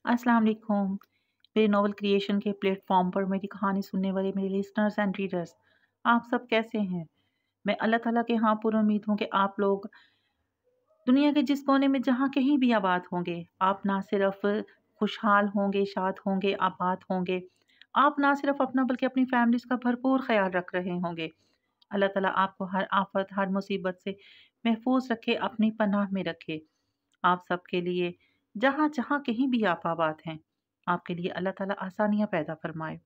अस्सलाम वालेकुम। मेरे नॉवल क्रिएशन के प्लेटफॉर्म पर मेरी कहानी सुनने वाले मेरे लिसनर्स एंड रीडर्स, आप सब कैसे हैं? मैं अल्लाह ताला के यहाँ पुरुम्मीद हूँ कि आप लोग दुनिया के जिस कोने में जहाँ कहीं भी आबाद होंगे, आप ना सिर्फ खुशहाल होंगे, शाद होंगे, आबाद होंगे, आप ना सिर्फ अपना बल्कि अपनी फैमिलीज़ का भरपूर ख्याल रख रहे होंगे। अल्लाह ताला आपको हर आफत, हर मुसीबत से महफूज रखे, अपनी पनाह में रखे। आप सबके लिए जहाँ जहाँ कहीं भी आप आबाद हैं, आपके लिए अल्लाह ताला आसानियाँ पैदा फरमाए।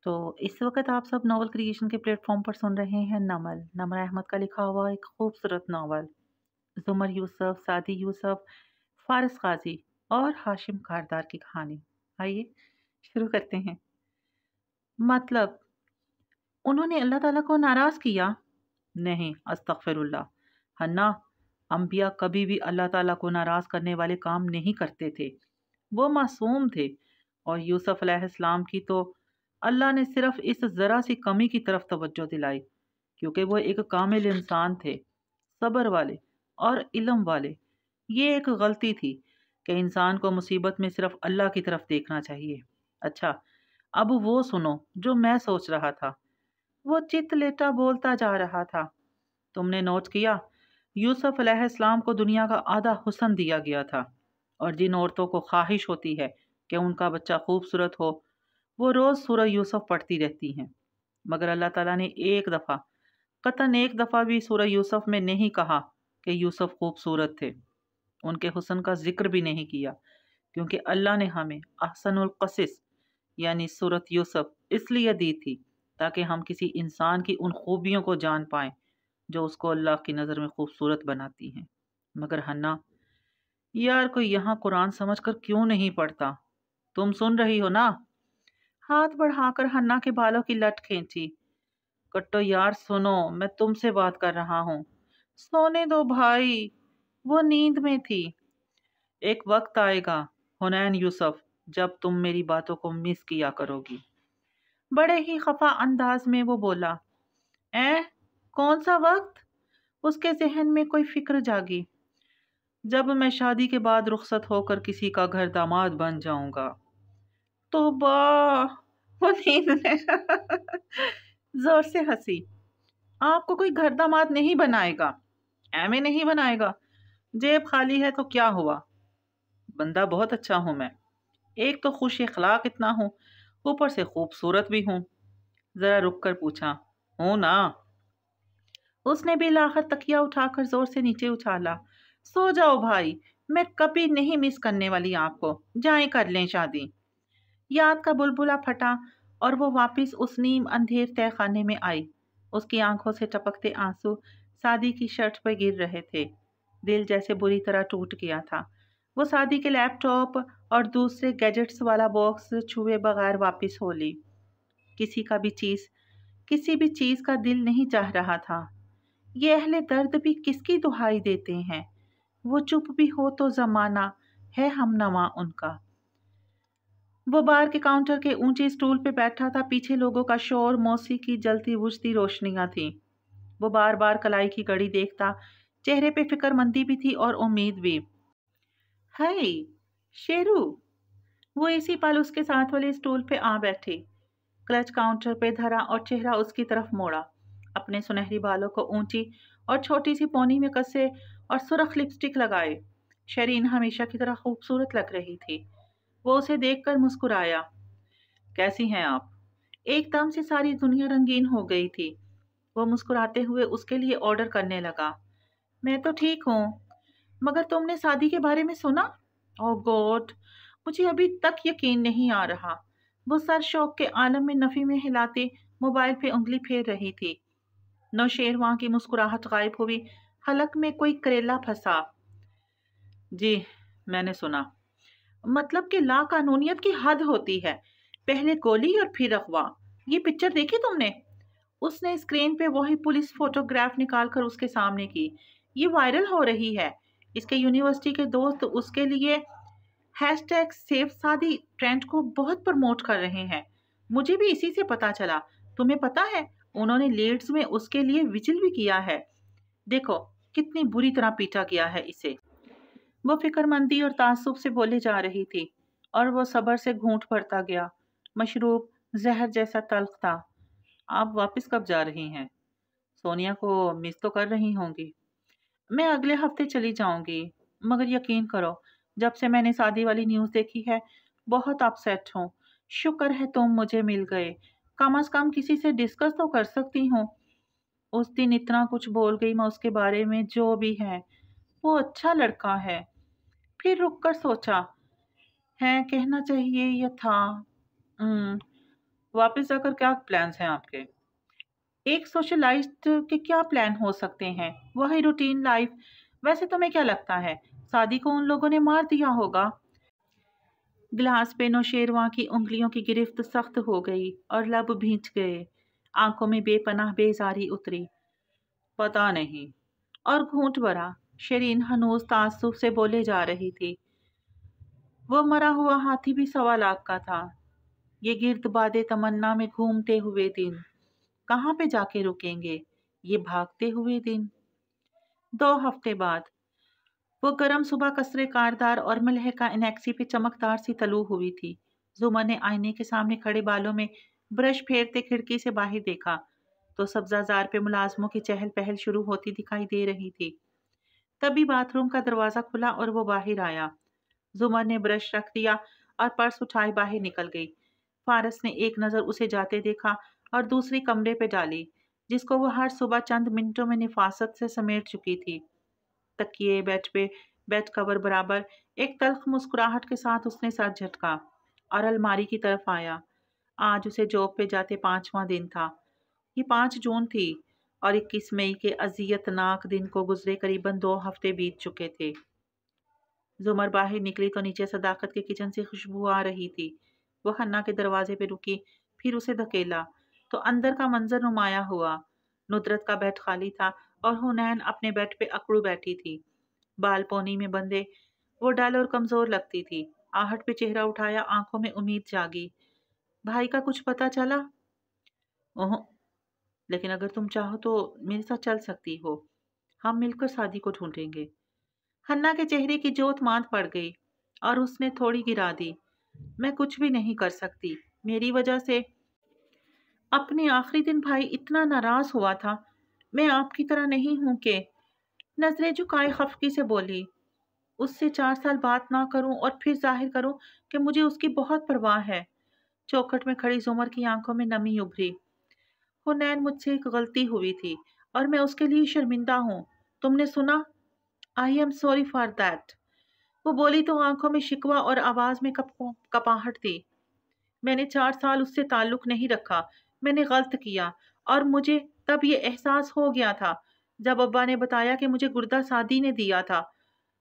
तो इस वक्त आप सब नॉवल क्रिएशन के प्लेटफॉर्म पर सुन रहे हैं नमल नमर अहमद का लिखा हुआ एक खूबसूरत नावल। जुमर यूसुफ, सादी यूसुफ, फारिस गाजी और हाशिम कारदार की कहानी। आइए शुरू करते हैं। मतलब उन्होंने अल्लाह ताला को नाराज किया? नहीं, अस्तगफिरुल्लाह। हन्ना, अंबिया कभी भी अल्लाह ताला को नाराज करने वाले काम नहीं करते थे। वो मासूम थे और यूसुफ अलैहिस्सलाम की तो अल्लाह ने सिर्फ इस ज़रा सी कमी की तरफ तवज्जो दिलाई क्योंकि वो एक कामिल इंसान थे, सब्र वाले और इल्म वाले। ये एक गलती थी कि इंसान को मुसीबत में सिर्फ अल्लाह की तरफ देखना चाहिए। अच्छा, अब वो सुनो जो मैं सोच रहा था। वो चित लेटा बोलता जा रहा था। तुमने नोट किया, यूसुफ अलैहिस्सलाम को दुनिया का आधा हुस्न दिया गया था और जिन औरतों को ख्वाहिश होती है कि उनका बच्चा खूबसूरत हो, वो रोज़ सूरह यूसुफ पढ़ती रहती हैं। मगर अल्लाह ताला ने एक दफ़ा, कतन एक दफ़ा भी सूरह यूसुफ में नहीं कहा कि यूसुफ खूबसूरत थे। उनके हुस्न का जिक्र भी नहीं किया क्योंकि अल्लाह ने हमें अहसनुल क़सस यानी सूरत यूसुफ इसलिए दी थी ताकि हम किसी इंसान की उन खूबियों को जान पाएं जो उसको अल्लाह की नज़र में खूबसूरत बनाती हैं। मगर हन्ना, यार कोई यहाँ कुरान समझकर क्यों नहीं पढ़ता? तुम सुन रही हो ना? हाथ बढ़ाकर हन्ना के बालों की लट खींची। कट्टो यार सुनो, मैं तुमसे बात कर रहा हूँ। सोने दो भाई, वो नींद में थी। एक वक्त आएगा हुनैन यूसुफ जब तुम मेरी बातों को मिस किया करोगी। बड़े ही खफा अंदाज में वो बोला। ए, कौन सा वक्त? उसके जहन में कोई फिक्र जागी। जब मैं शादी के बाद रुखसत होकर किसी का घर दामाद बन जाऊंगा। तौबा! वो नींद में जोर से हंसी। आपको कोई घर दामाद नहीं बनाएगा। एमे नहीं बनाएगा। जेब खाली है तो क्या हुआ? बंदा बहुत अच्छा हूं मैं। एक तो खुश इखलाक इतना हूँ, ऊपर से खूबसूरत भी हूँ। जरा रुक कर पूछा, हूँ ना? उसने भी लाकर तकिया उठाकर जोर से नीचे उछाला। सो जाओ भाई, मैं कभी नहीं मिस करने वाली आपको। जाएं कर लें शादी। याद का बुलबुला फटा और वो वापस उस नीम अंधेर तय खाने में आई। उसकी आंखों से टपकते आंसू सादी की शर्ट पर गिर रहे थे। दिल जैसे बुरी तरह टूट गया था। वो सादी के लैपटॉप और दूसरे गैजेट्स वाला बॉक्स छुए बगैर वापस हो ली। किसी भी चीज का दिल नहीं चाह रहा था। ये अहले दर्द भी किसकी दुहाई देते हैं। वो चुप भी हो तो जमाना है हमनवा उनका। वो बार के काउंटर के ऊंचे स्टूल पे बैठा था। पीछे लोगों का शोर, मौसीकी, जलती बुझती रोशनियां थी। वो बार बार कलाई की घड़ी देखता। चेहरे पे फिक्रमंदी भी थी और उम्मीद भी। हाय शेरू! वो इसी पल उसके साथ वाले स्टूल पे आ बैठी। क्लच काउंटर पे धरा और चेहरा उसकी तरफ मोड़ा। अपने सुनहरी बालों को ऊंची और छोटी सी पौनी में कसे और सुर्ख लिपस्टिक लगाए शरीन हमेशा की तरह खूबसूरत लग रही थी। वो उसे देखकर मुस्कुराया। कैसी हैं आप? एकदम से सारी दुनिया रंगीन हो गई थी। वो मुस्कुराते हुए उसके लिए ऑर्डर करने लगा। मैं तो ठीक हूँ, मगर तुमने शादी के बारे में सुना? ओह गॉड, मुझे अभी तक यकीन नहीं आ रहा। वो सर शौक के आलम में नफी में हिलाते मोबाइल पे उंगली फेर रही थी। नौशेरवां की मुस्कुराहट गायब हुई। हलक में कोई करेला फंसा। जी, मैंने सुना। मतलब कि लाकानूनियत की हद होती है। पहले गोली और फिर अगवा। ये पिक्चर देखी तुमने? उसने स्क्रीन पे वही पुलिस फोटोग्राफ निकालकर उसके सामने की। ये वायरल हो रही है। इसके यूनिवर्सिटी के दोस्त उसके लिए हैशटैग सेव शादी ट्रेंड को बहुत प्रमोट कर रहे हैं। मुझे भी इसी से पता चला। तुम्हें पता है, उन्होंने लीड्स में उसके लिए विजिल भी किया है। देखो कितनी बुरी तरह पीटा गया है इसे। वो फिक्रमंदी और ताज्जुब से बोले जा रही थी और वो सब्र से घूंट भरता गया। मशरूब जहर जैसा तल्ख था। आप वापस कब जा रही हैं? सोनिया को मिस तो कर रही होंगी। मैं अगले हफ्ते चली जाऊंगी, मगर यकीन करो, जब से मैंने शादी वाली न्यूज़ देखी है बहुत अपसेट हूँ। शुक्र है तुम मुझे मिल गए, कम से कम किसी से डिस्कस तो कर सकती हूँ। उस दिन इतना कुछ बोल गई मैं उसके बारे में, जो भी है वो अच्छा लड़का है। फिर रुक कर सोचा, है कहना चाहिए या था। वापस जाकर क्या प्लान्स हैं आपके? एक सोशलाइज्ड के क्या प्लान हो सकते हैं? वही रूटीन लाइफ। वैसे तुम्हें क्या लगता है, शादी को उन लोगों ने मार दिया होगा? गिलास पे नौशेरवां की उंगलियों की गिरफ्त सख्त हो गई और लब भींच गए। आंखों में बेपनाह बेजारी उतरी। पता नहीं। और घूंट भरा। शरीन हनूज ताज्जुब से बोले जा रही थी। वो मरा हुआ हाथी भी 1.25 लाख का था। ये गिर्द बादे तमन्ना में घूमते हुए दिन कहाँ पे जाके रुकेंगे? ये भागते हुए दिन। 2 हफ्ते बाद वो गरम सुबह कसरे कारदार और मलहका इनेक्सी पे चमकदार सी तलू हुई थी। जुमर ने आईने के सामने खड़े बालों में ब्रश फेरते खिड़की से बाहर देखा तो सब्जाजार पे मुलाजमों की चहल पहल शुरू होती दिखाई दे रही थी। तभी बाथरूम का दरवाजा खुला और वो बाहर आया। जुमर ने ब्रश रख दिया और पर्स उठाए बाहर निकल गई। फारस ने एक नज़र उसे जाते देखा और दूसरी कमरे पे डाली, जिसको वो हर सुबह चंद मिनटों में निफासत से समेट चुकी थी। तकिए बेड पे बेड कवर बराबर एक तल्ख मुस्कुराहट के साथ उसने सर झटका और अलमारी की तरफ आया। आज उसे जॉब पे जाते 5वां दिन था। ये 5 जून थी और 21 मई के अजियतनाक दिन को गुजरे करीबन 2 हफ्ते बीत चुके थे। जुमर बाहर निकली तो नीचे सदाकत के किचन से खुशबू आ रही थी। वो हन्ना के दरवाजे पे रुकी, फिर उसे धकेला तो अंदर का मंजर नुमाया हुआ। नुदरत का बेड खाली था और हुनैन अपने बेड पे अकड़ू बैठी थी, बाल पोनी में बंधे। वो डल और कमजोर लगती थी। आहट पे चेहरा उठाया, आंखों में उम्मीद जागी। भाई का कुछ पता चला? ओह, लेकिन अगर तुम चाहो तो मेरे साथ चल सकती हो। हम मिलकर शादी को ढूंढेंगे। हन्ना के चेहरे की जोत मांद पड़ गई और उसने थोड़ी गिरा दी। मैं कुछ भी नहीं कर सकती, मेरी वजह से। अपने आखिरी दिन भाई इतना नाराज हुआ था। मैं आपकी तरह नहीं हूं कि। नजरें झुकाए खफकी से बोली, उससे 4 साल बात ना करूं और फिर जाहिर करूं कि मुझे उसकी बहुत परवाह है। चौखट में खड़ी जुमर की आंखों में नमी उभरी। हुनैन, मुझसे एक गलती हुई थी और मैं उसके लिए शर्मिंदा हूँ। तुमने सुना? I am sorry for that. वो बोली तो आंखों में शिकवा और आवाज में कपाहट थी। मैंने 4 साल उससे ताल्लुक नहीं रखा। मैंने गलत किया और मुझे तब ये एहसास हो गया था जब अब्बा ने बताया कि मुझे गुर्दा सादी ने दिया था।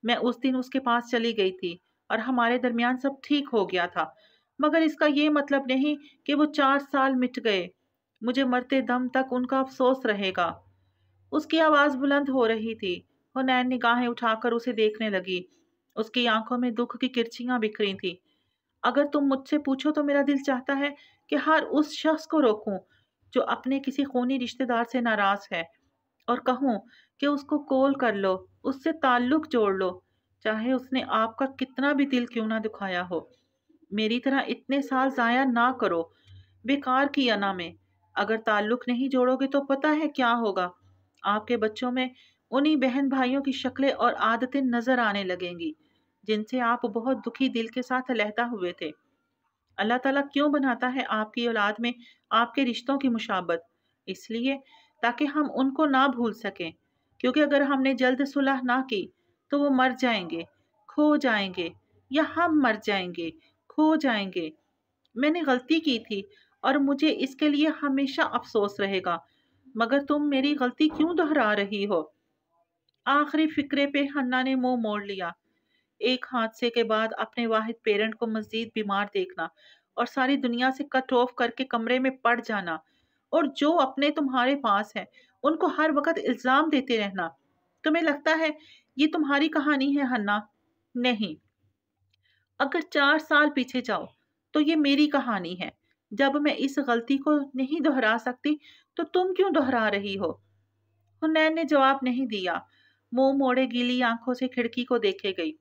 मैं उस दिन उसके पास चली गई थी और हमारे दरमियान सब ठीक हो गया था, मगर इसका ये मतलब नहीं कि वो 4 साल मिट गए। मुझे मरते दम तक उनका अफसोस रहेगा। उसकी आवाज बुलंद हो रही थी। हुनैन निगाहें उठाकर उसे देखने लगी। उसकी आंखों में दुख की किरचियां बिखरी थी। अगर तुम मुझसे पूछो तो मेरा दिल चाहता है कि हर उस शख्स को रोकूं जो अपने किसी खूनी रिश्तेदार से नाराज है, और कहूं कि उसको कॉल कर लो, उससे ताल्लुक जोड़ लो, चाहे उसने आपका कितना भी दिल क्यों ना दुखाया हो। मेरी तरह इतने साल जाया ना करो। बेकार किया ना मैं। अगर ताल्लुक नहीं जोड़ोगे तो पता है क्या होगा? आपके बच्चों में उन्हीं बहन भाइयों की शक्लें और आदतें नजर आने लगेंगी जिनसे आप बहुत दुखी दिल के साथ अलहदा हुए थे। अल्लाह ताला क्यों बनाता है आपकी औलाद में आपके रिश्तों की मुशाबत? इसलिए ताकि हम उनको ना भूल सकें, क्योंकि अगर हमने जल्द सुलह ना की तो वो मर जाएंगे, खो जाएंगे, या हम मर जाएंगे, खो जाएंगे। मैंने गलती की थी और मुझे इसके लिए हमेशा अफसोस रहेगा, मगर तुम मेरी गलती क्यों दोहरा रही हो? आखिरी फिक्रे पे हन्ना ने मुंह मोड़ लिया। एक हादसे के बाद अपने वाहिद पेरेंट को मजीद बीमार देखना और सारी दुनिया से कट ऑफ करके कमरे में पड़ जाना, और जो अपने तुम्हारे पास है उनको हर वक्त इल्जाम देते रहना। तुम्हें लगता है ये तुम्हारी कहानी है हन्ना? नहीं। अगर 4 साल पीछे जाओ तो ये मेरी कहानी है। जब मैं इस गलती को नहीं दोहरा सकती तो तुम क्यों दोहरा रही हो? हुनैन ने जवाब नहीं दिया। मुंह मोड़े गीली आंखों से खिड़की को देखे गई।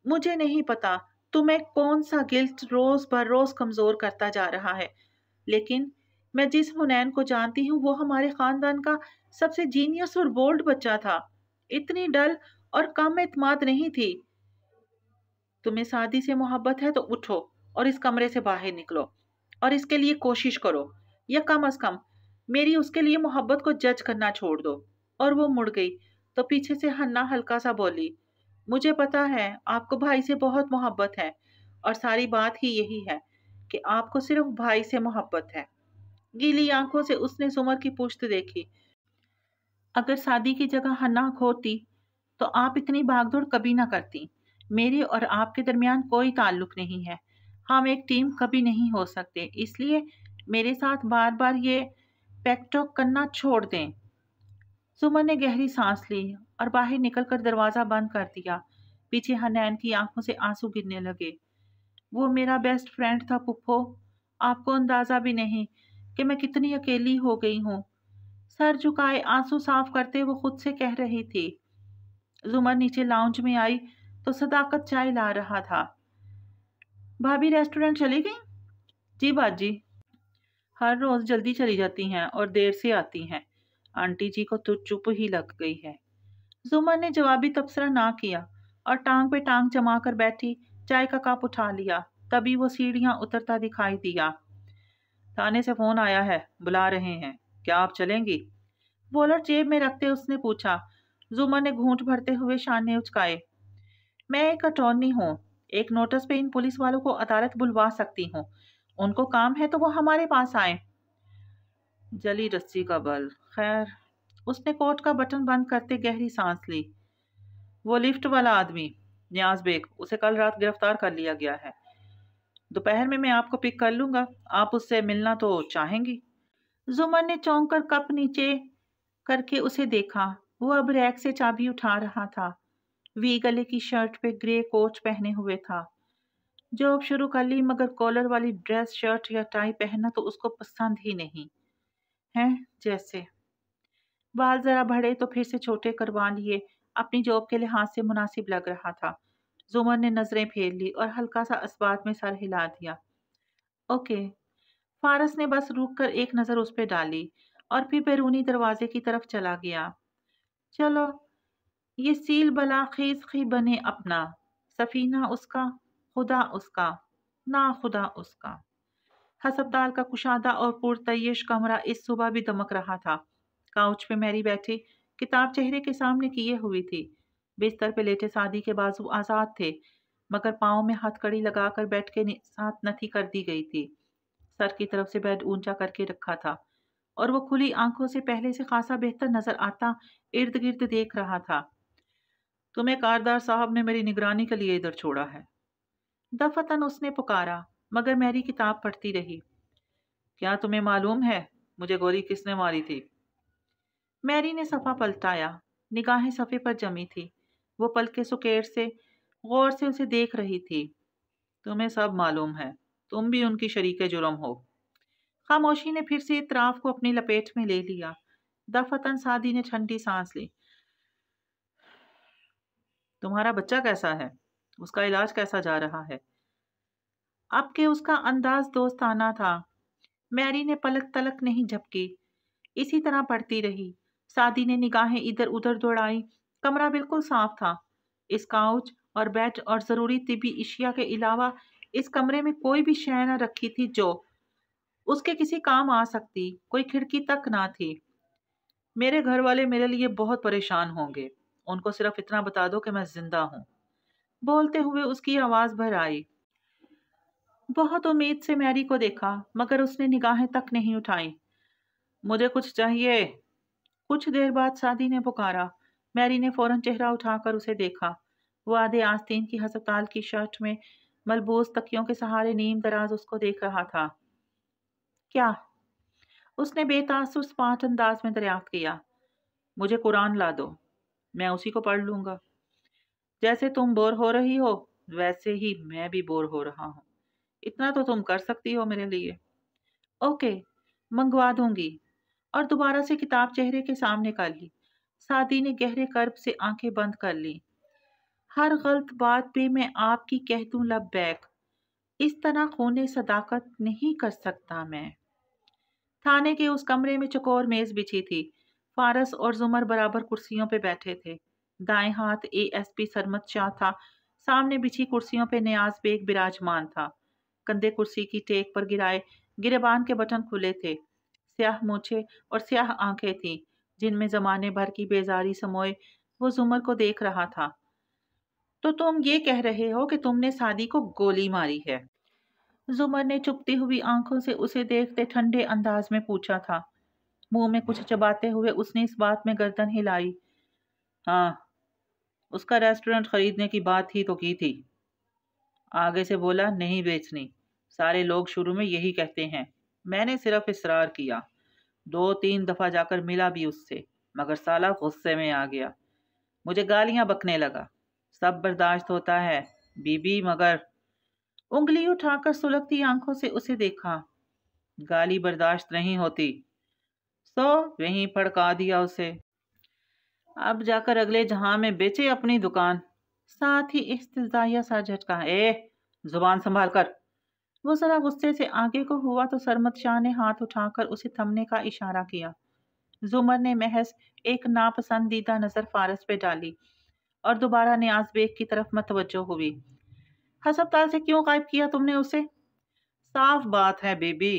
مجھے نہیں پتا تمہیں کون سا گلٹ روز بر روز کمزور کرتا جا رہا ہے، لیکن میں جس حنین کو جانتی ہوں وہ ہمارے خاندان کا سب سے جینیس اور بولڈ بچہ تھا، اتنی ڈل اور کم اعتماد نہیں تھی۔ تمہیں سادی سے محبت ہے تو اٹھو اور اس کمرے سے باہر نکلو اور اس کے لیے کوشش کرو، یا کم از کم میری اس کے لیے محبت کو جج کرنا چھوڑ دو۔ اور وہ مڑ گئی تو پیچھے سے ہنا ہلکا سا بولی، مجھے پتا ہے آپ کو بھائی سے بہت محبت ہے، اور ساری بات ہی یہی ہے کہ آپ کو صرف بھائی سے محبت ہے۔ گیلی آنکھوں سے اس نے سمر کی پشت دیکھی۔ اگر سادی کی جگہ ہنا ہوتی تو آپ اتنی بھاگ دوڑ کبھی نہ کرتی۔ میرے اور آپ کے درمیان کوئی تعلق نہیں ہے، ہم ایک ٹیم کبھی نہیں ہو سکتے، اس لیے میرے ساتھ بار بار یہ پیک ٹاک کرنا چھوڑ دیں۔ سمر نے گہری سانس لی اور باہر نکل کر دروازہ بند کر دیا۔ پیچھے حنین کی آنکھوں سے آنسو گرنے لگے۔ وہ میرا بیسٹ فرینڈ تھا پپھو، آپ کو اندازہ بھی نہیں کہ میں کتنی اکیلی ہو گئی ہوں۔ سر جھکائے آنسو صاف کرتے وہ خود سے کہہ رہی تھی۔ زمر نیچے لاؤنج میں آئی تو صداقت چائے لا رہا تھا۔ بھابھی ریسٹورنٹ چلی گئی؟ جی باجی، ہر روز جلدی چلی جاتی ہیں اور دیر سے آتی ہیں۔ آنٹی جی کو تو چپ ہی لگ گئی ہے۔ زمر نے جوابی تبصرہ نہ کیا اور ٹانگ پہ ٹانگ جما کر بیٹھی چائے کا کپ اٹھا لیا۔ تبھی وہ سیڑھیاں اترتا دکھائی دیا۔ تھانے سے فون آیا ہے، بلا رہے ہیں، کیا آپ چلیں گی؟ والٹ جیب میں رکھتے اس نے پوچھا۔ زمر نے گھونٹ بھرتے ہوئے شانے اچکائے۔ میں ایک اٹارنی ہوں، ایک نوٹس پہ ان پولیس والوں کو عدالت بلوا سکتی ہوں، ان کو کام ہے تو وہ ہمارے پاس آئیں۔ جلی رسی کا بل، خیر۔ اس نے کوٹ کا بٹن بند کرتے گہری سانس لی۔ وہ لفٹ والا آدمی نیاز بیگ، اسے کل رات گرفتار کر لیا گیا ہے۔ دوپہر میں آپ کو پک کر لوں گا، آپ اس سے ملنا تو چاہیں گی؟ زمر نے چونک کر کپ نیچے کر کے اسے دیکھا۔ وہ اب ریک سے چابی اٹھا رہا تھا۔ وی گلے کی شرٹ پہ گرے کوٹ پہنے ہوئے تھا۔ جاب شروع کر لی مگر کالر والی ڈریس شرٹ یا ٹائی پہننا تو اس کو پسند ہی نہیں ہے۔ جیسے بال ذرا بڑھے تو پھر سے چھوٹے کروا لیے، اپنی جاب کے لحاظ سے مناسب لگ رہا تھا۔ زمر نے نظریں پھیر لی اور ہلکا سا اسبات میں سر ہلا دیا۔ اوکے۔ فارس نے بس رک کر ایک نظر اس پہ ڈالی اور پھر بیرونی دروازے کی طرف چلا گیا۔ چلو، یہ سیل بلا خیز خی بنے اپنا، سفینہ اس کا، خدا اس کا، نا خدا اس کا۔ ہسپتال کا کشادہ اور پرتعیش کمرہ اس صبح بھی دمک رہا تھا۔ کاؤچ پہ میری بیٹھی کتاب چہرے کے سامنے کیے ہوئی تھی۔ بستر پہ لیٹے سادی کے بازو آزاد تھے مگر پاؤں میں ہتھ کڑی لگا کر بیڈ کے ساتھ نتھی کر دی گئی تھی۔ سر کی طرف سے بیڈ اونچا کر کے رکھا تھا اور وہ کھلی آنکھوں سے پہلے سے خاصا بہتر نظر آتا ارد گرد دیکھ رہا تھا۔ تمہیں کاردار صاحب نے میری نگرانی کے لیے ادھر چھوڑا ہے۔ دفتن اس نے پکارا مگر میری کتاب پڑھتی رہی۔ کیا تمہیں معلوم ہے مجھے گولی کس نے ماری تھی؟ میری نے صفحہ پلٹایا، نگاہیں صفحے پر جمی تھی۔ وہ پلکے سکیٹ سے غور سے اسے دیکھ رہی تھی۔ تمہیں سب معلوم ہے، تم بھی ان کی شریک جرم ہو۔ خاموشی نے پھر سے اطراف کو اپنی لپیٹ میں لے لیا۔ دفتن سادی نے ٹھنڈی سانس لی۔ تمہارا بچہ کیسا ہے؟ اس کا علاج کیسا جا رہا ہے؟ اب کہ اس کا انداز دوستانہ تھا، میری نے پلک تلک نہیں جھپکی، اسی طرح پڑھتی رہی۔ سادی نے نگاہیں ادھر ادھر دوڑائی۔ کمرہ بالکل صاف تھا۔ اس کاؤچ اور بیڈ اور ضروری طبی اشیاء کے علاوہ اس کمرے میں کوئی بھی شے نہ رکھی تھی جو اس کے کسی کام آ سکتی، کوئی کھڑکی تک نہ تھی۔ میرے گھر والے میرے لیے بہت پریشان ہوں گے، ان کو صرف اتنا بتا دو کہ میں زندہ ہوں۔ بولتے ہوئے اس کی آواز بھر آئی۔ بہت امید سے میری کو دیکھا مگر اس نے نگاہیں تک نہیں اٹھائی۔ مجھے کچھ چاہیے۔ کچھ دیر بعد سادی نے پکارا۔ میری نے فوراً چہرہ اٹھا کر اسے دیکھا۔ وہ آدھے آستین کی ہسپتال کی شرٹ میں ملبوس تکیوں کے سہارے نیم دراز اس کو دیکھ رہا تھا۔ کیا؟ اس نے بے تاثر سپاٹ انداز میں دریافت کیا۔ مجھے قرآن لا دو، میں اسی کو پڑھ لوں گا۔ جیسے تم بور ہو رہی ہو ویسے ہی میں بھی بور ہو رہا ہوں، اتنا تو تم کر سکتی ہو میرے لیے۔ اوکے، منگوا دوں گی۔ اور دوبارہ سے کتاب چہرے کے سامنے کر لی۔ سادی نے گہرے کرب سے آنکھیں بند کر لی۔ ہر غلط بات پہ میں آپ کی کہہ دوں لبیک، اس طرح خون صداقت نہیں کر سکتا میں۔ تھانے کے اس کمرے میں چکور میز بچھی تھی۔ فارس اور زمر برابر کرسیوں پہ بیٹھے تھے۔ دائیں ہاتھ ASP سرمت شاہ تھا، سامنے بچھی کرسیوں پہ نیاز بیگ براجمان تھا۔ کندھے کرسی کی ٹیک پر گرائے گریبان کے بٹن کھلے تھے۔ سیاہ مونچھیں اور سیاہ آنکھیں تھیں جن میں زمانے بھر کی بیزاری سموئے وہ زمر کو دیکھ رہا تھا۔ تو تم یہ کہہ رہے ہو کہ تم نے سعدی کو گولی ماری ہے؟ زمر نے چپتی ہوئی آنکھوں سے اسے دیکھتے ٹھنڈے انداز میں پوچھا تھا۔ منہ میں کچھ چباتے ہوئے اس نے اس بات میں گردن ہلائی۔ ہاں، اس کا ریسٹورنٹ خریدنے کی بات ہی تو کی تھی۔ آگے سے بولا نہیں بیچنی۔ سارے لوگ شروع میں یہی کہتے ہیں۔ میں نے صرف اصرار کیا، 2-3 دفعہ جا کر ملا بھی اس سے، مگر سالہ غصے میں آ گیا، مجھے گالیاں بکنے لگا۔ سب برداشت ہوتا ہے بی بی، مگر انگلی اٹھا کر سلگتی آنکھوں سے اسے دیکھا۔ گالی برداشت نہیں ہوتی، سو وہیں پھڑکا دیا اسے۔ اب جا کر اگلے جہاں میں بیچے اپنی دکان۔ ساتھ ہی استہزائیہ سا جھٹکا، زبان سنبھال کر۔ وہ ذرا غصے سے آگے کو ہوا تو سرمت شاہ نے ہاتھ اٹھا کر اسے تھمنے کا اشارہ کیا۔ زمر نے محض ایک ناپسندیدہ نظر فارس پہ ڈالی اور دوبارہ نیاز بیگ کی طرف متوجہ ہوئی۔ ہسپتال سے کیوں غائب کیا تم نے اسے؟ صاف بات ہے بی بی،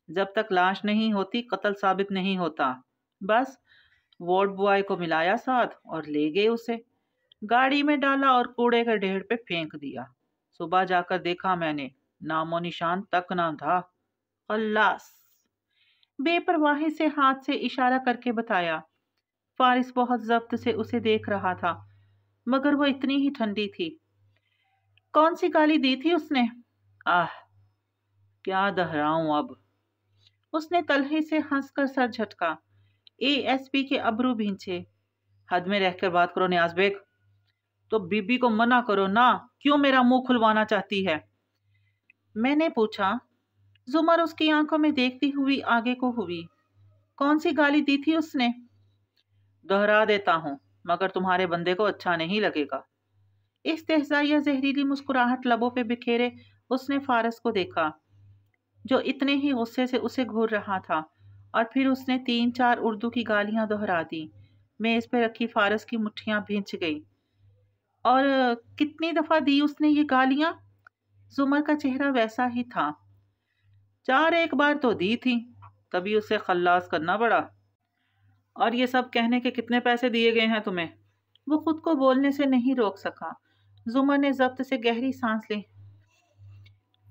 جب تک لاش نہیں ہوتی قتل ثابت نہیں ہوتا۔ بس وارڈ بوائے کو ملایا ساتھ اور لے گئے اسے، گاڑی میں ڈالا اور کوڑے کے ڈھیر پہ پھینک دیا۔ صبح جا کر دیکھا میں نے، نام و نشان تک نہ تھا۔ خلاص، بے پرواہی سے ہاتھ سے اشارہ کر کے بتایا۔ فارس بہت ضبط سے اسے دیکھ رہا تھا، مگر وہ اتنی ہی ٹھنڈی تھی۔ کون سی گالی دی تھی اس نے؟ کیا دہراؤں اب؟ اس نے تلخی سے ہنس کر سر جھٹکا۔ ASP کے ابرو بھینچے۔ حد میں رہ کر بات کرو نیاز بیگ۔ تو بی بی کو منع کرو نا، کیوں میرا منہ کھلوانا چاہتی ہے؟ میں نے پوچھا۔ زمر اس کی آنکھوں میں دیکھتی ہوئی آگے کو ہوئی۔ کون سی گالی دی تھی اس نے؟ دہرا دیتا ہوں، مگر تمہارے بندے کو اچھا نہیں لگے گا۔ استہزائیہ زہریلی مسکراہٹ لبوں پہ بکھیرے اس نے فارس کو دیکھا، جو اتنے ہی غصے سے اسے گھور رہا تھا، اور پھر اس نے 3-4 اردو کی گالیاں دہرا دی۔ میز پہ رکھی فارس کی مٹھیاں بھینچ گئی۔ اور کتنی دفعہ دی اس نے یہ گالیاں؟ زمر کا چہرہ ویسا ہی تھا۔ 4 بار تو دی تھی، تبھی اسے خلاص کرنا پڑا۔ اور یہ سب کہنے کے کتنے پیسے دیے گئے ہیں تمہیں؟ وہ خود کو بولنے سے نہیں روک سکا۔ زمر نے ضبط سے گہری سانس لی۔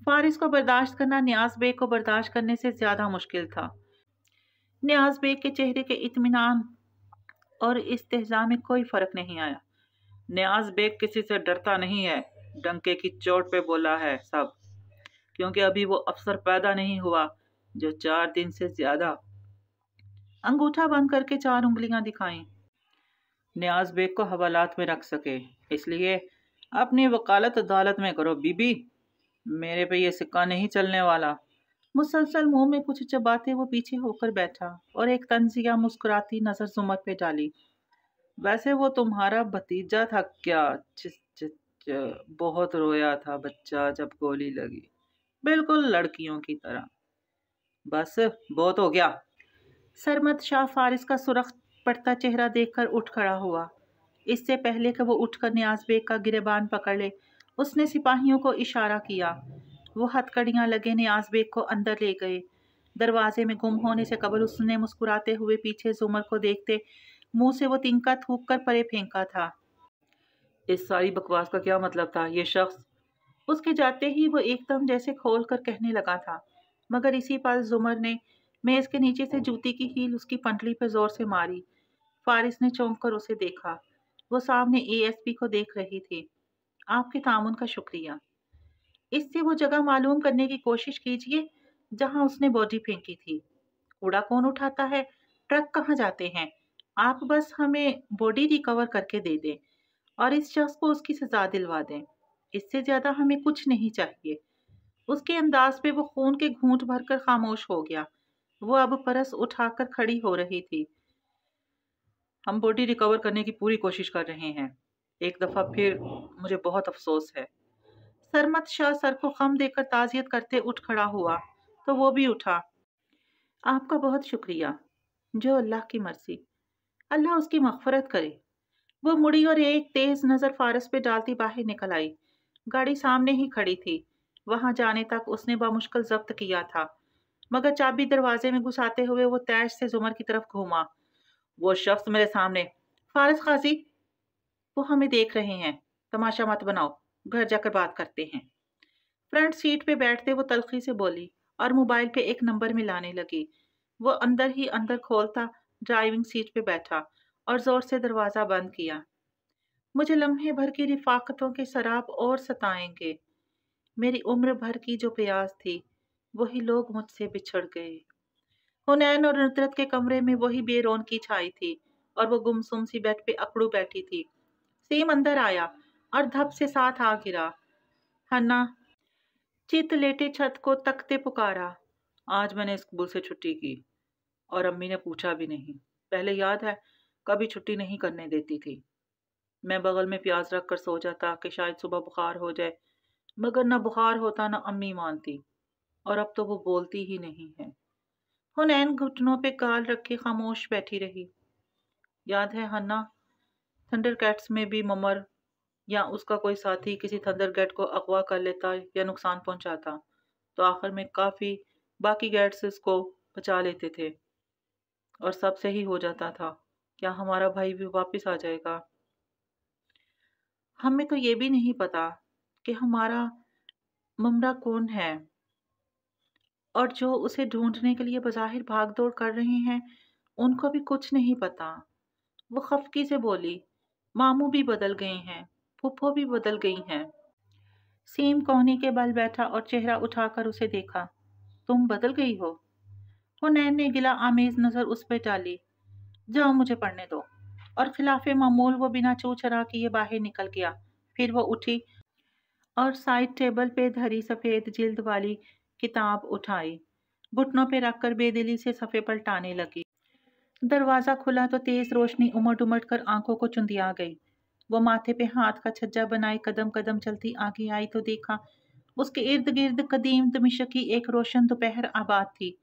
فارس کو برداشت کرنا نیاز بیگ کو برداشت کرنے سے زیادہ مشکل تھا۔ نیاز بیگ کے چہرے کے اطمینان اور استہزاء میں کوئی فرق نہیں آیا۔ نیاز بیگ کسی سے ڈرتا نہیں ہے، ڈنکے کی چوٹ پہ بولا ہے سب، کیونکہ ابھی وہ افسر پیدا نہیں ہوا جو 4 دن سے زیادہ۔ انگوٹھا بند کر کے 4 انگلیاں دکھائیں۔ نیاز بیگ کو حوالات میں رکھ سکے، اس لیے اپنی وکالت عدالت میں کرو بی بی، میرے پہ یہ سکہ نہیں چلنے والا۔ مسلسل منہ میں کچھ چباتے وہ پیچھے ہو کر بیٹھا اور ایک طنزیہ مسکراتی نظر زمر پہ ڈالی۔ ویسے وہ تمہارا بھتیجا تھا کیا؟ بہت رویا تھا بچہ جب گولی لگی، بالکل لڑکیوں کی طرح۔ بس بہت ہو گیا۔ سرمت شاہ فارس کا سرخ پڑتا چہرہ دیکھ کر اٹھ کھڑا ہوا۔ اس سے پہلے کہ وہ اٹھ کر نیاز بیگ کا گریبان پکڑ لے، اس نے سپاہیوں کو اشارہ کیا۔ وہ ہتھ کڑیاں لگے نیاز بیگ کو اندر لے گئے۔ دروازے میں گم ہونے سے قبل اس نے مسکراتے ہوئے پیچھے زمر کو دیکھتے منہ سے وہ تنکا تھوک کر پرے پھینکا تھا۔ اس ساری بکواس کا کیا مطلب تھا؟ یہ شخص، اس کے جاتے ہی وہ ایک دم جیسے کھول کر کہنے لگا تھا، مگر اسی پل زمر نے میز کے نیچے سے جوتی کی ہیل اس کی پنڈلی پہ زور سے ماری۔ فارس نے چونک کر اسے دیکھا۔ وہ سامنے ASP کو دیکھ رہی تھی۔ آپ کے تعاون کا شکریہ۔ اس سے وہ جگہ معلوم کرنے کی کوشش کیجئے جہاں اس نے باڈی پھینکی تھی۔ کوڑا کون اٹھاتا ہے؟ ٹرک کہاں جاتے ہیں؟ آپ بس ہمیں باڈی ریکور کر کے دے دیں اور اس شخص کو اس کی سزا دلوا دیں۔ اس سے زیادہ ہمیں کچھ نہیں چاہیے۔ اس کے انداز پہ وہ خون کے گھونٹ بھر کر خاموش ہو گیا۔ وہ اب پرس اٹھا کر کھڑی ہو رہی تھی۔ ہم باڈی ریکور کرنے کی پوری کوشش کر رہے ہیں۔ एक दफ़ा फिर मुझे बहुत अफसोस है। सरमत शाह सर को खम देकर ताज़ियत करते उठ खड़ा हुआ, तो वो भी उठा। आपका बहुत शुक्रिया। जो अल्लाह की मर्ज़ी, अल्लाह उसकी मग़फ़िरत करे। वो मुड़ी और एक तेज़ नज़र फारस पे डालती बाहर निकल आई। गाड़ी सामने ही खड़ी थी। वहां जाने तक उसने बामुश्किल ज़ब्त किया था, मगर चाबी दरवाजे में घुसाते हुए वो तैश से जुमर की तरफ घूमा। वो शख्स मेरे सामने। फारस काजी, वो हमें देख रहे हैं, तमाशा मत बनाओ, घर जाकर बात करते हैं। फ्रंट सीट पे बैठते वो तल्खी से बोली और मोबाइल पे एक नंबर मिलाने लगी। वो अंदर ही अंदर खोलता ड्राइविंग सीट पे बैठा और जोर से दरवाज़ा बंद किया। मुझे लम्हे भर की रिफाकतों के शराब और सताएंगे। मेरी उम्र भर की जो प्यास थी, वही लोग मुझसे बिछड़ गए। हुनैन और नुसरत के कमरे में वही बेरौनकी छाई थी और वो गुमसुम सी बेड पे अकड़ू बैठी थी। सीम अंदर आया और धप से साथ आ गिरा। हन्ना, चित लेटे छत को तकते पुकारा। आज मैंने स्कूल से छुट्टी की और अम्मी ने पूछा भी नहीं। पहले याद है, कभी छुट्टी नहीं करने देती थी। मैं बगल में प्याज रख कर सो जाता कि शायद सुबह बुखार हो जाए, मगर न बुखार होता न अम्मी मानती, और अब तो वो बोलती ही नहीं है। हुनैन घुटनों पे गाल रखे खामोश बैठी रही। याद है हन्ना, थंडरकैट्स में भी ममर या उसका कोई साथी किसी थंडरकैट को अगवा कर लेता या नुकसान पहुंचाता, तो आखिर में काफी बाकी गैट्स इसको बचा लेते थे और सब सही हो जाता था। क्या हमारा भाई भी वापस आ जाएगा? हमें तो ये भी नहीं पता कि हमारा ममरा कौन है, और जो उसे ढूंढने के लिए बज़ाहिर भागदौड़ कर रहे हैं, उनको भी कुछ नहीं पता। वो खफकी से बोली, मामू भी बदल गए हैं, फूफो भी बदल गई हैं। सीम कोहनी के बल बैठा और चेहरा उठाकर उसे देखा। तुम बदल गई हो? हुनैन ने गिला आमेज नजर उस पर डाली। जाओ, मुझे पढ़ने दो। और खिलाफे मामूल वो बिना चू चरा किए बाहर निकल गया। फिर वो उठी और साइड टेबल पे धरी सफेद जिल्द वाली किताब उठाई, घुटनों पे रखकर बेदिली से सफ़े पलटाने लगी। दरवाज़ा खुला तो तेज रोशनी उमड़ उमड़ कर आंखों को चुंधिया गई। वो माथे पे हाथ का छज्जा बनाए कदम कदम चलती आगे आई तो देखा उसके इर्द गिर्द कदीम दमिश्क की एक रोशन दोपहर आबाद थी।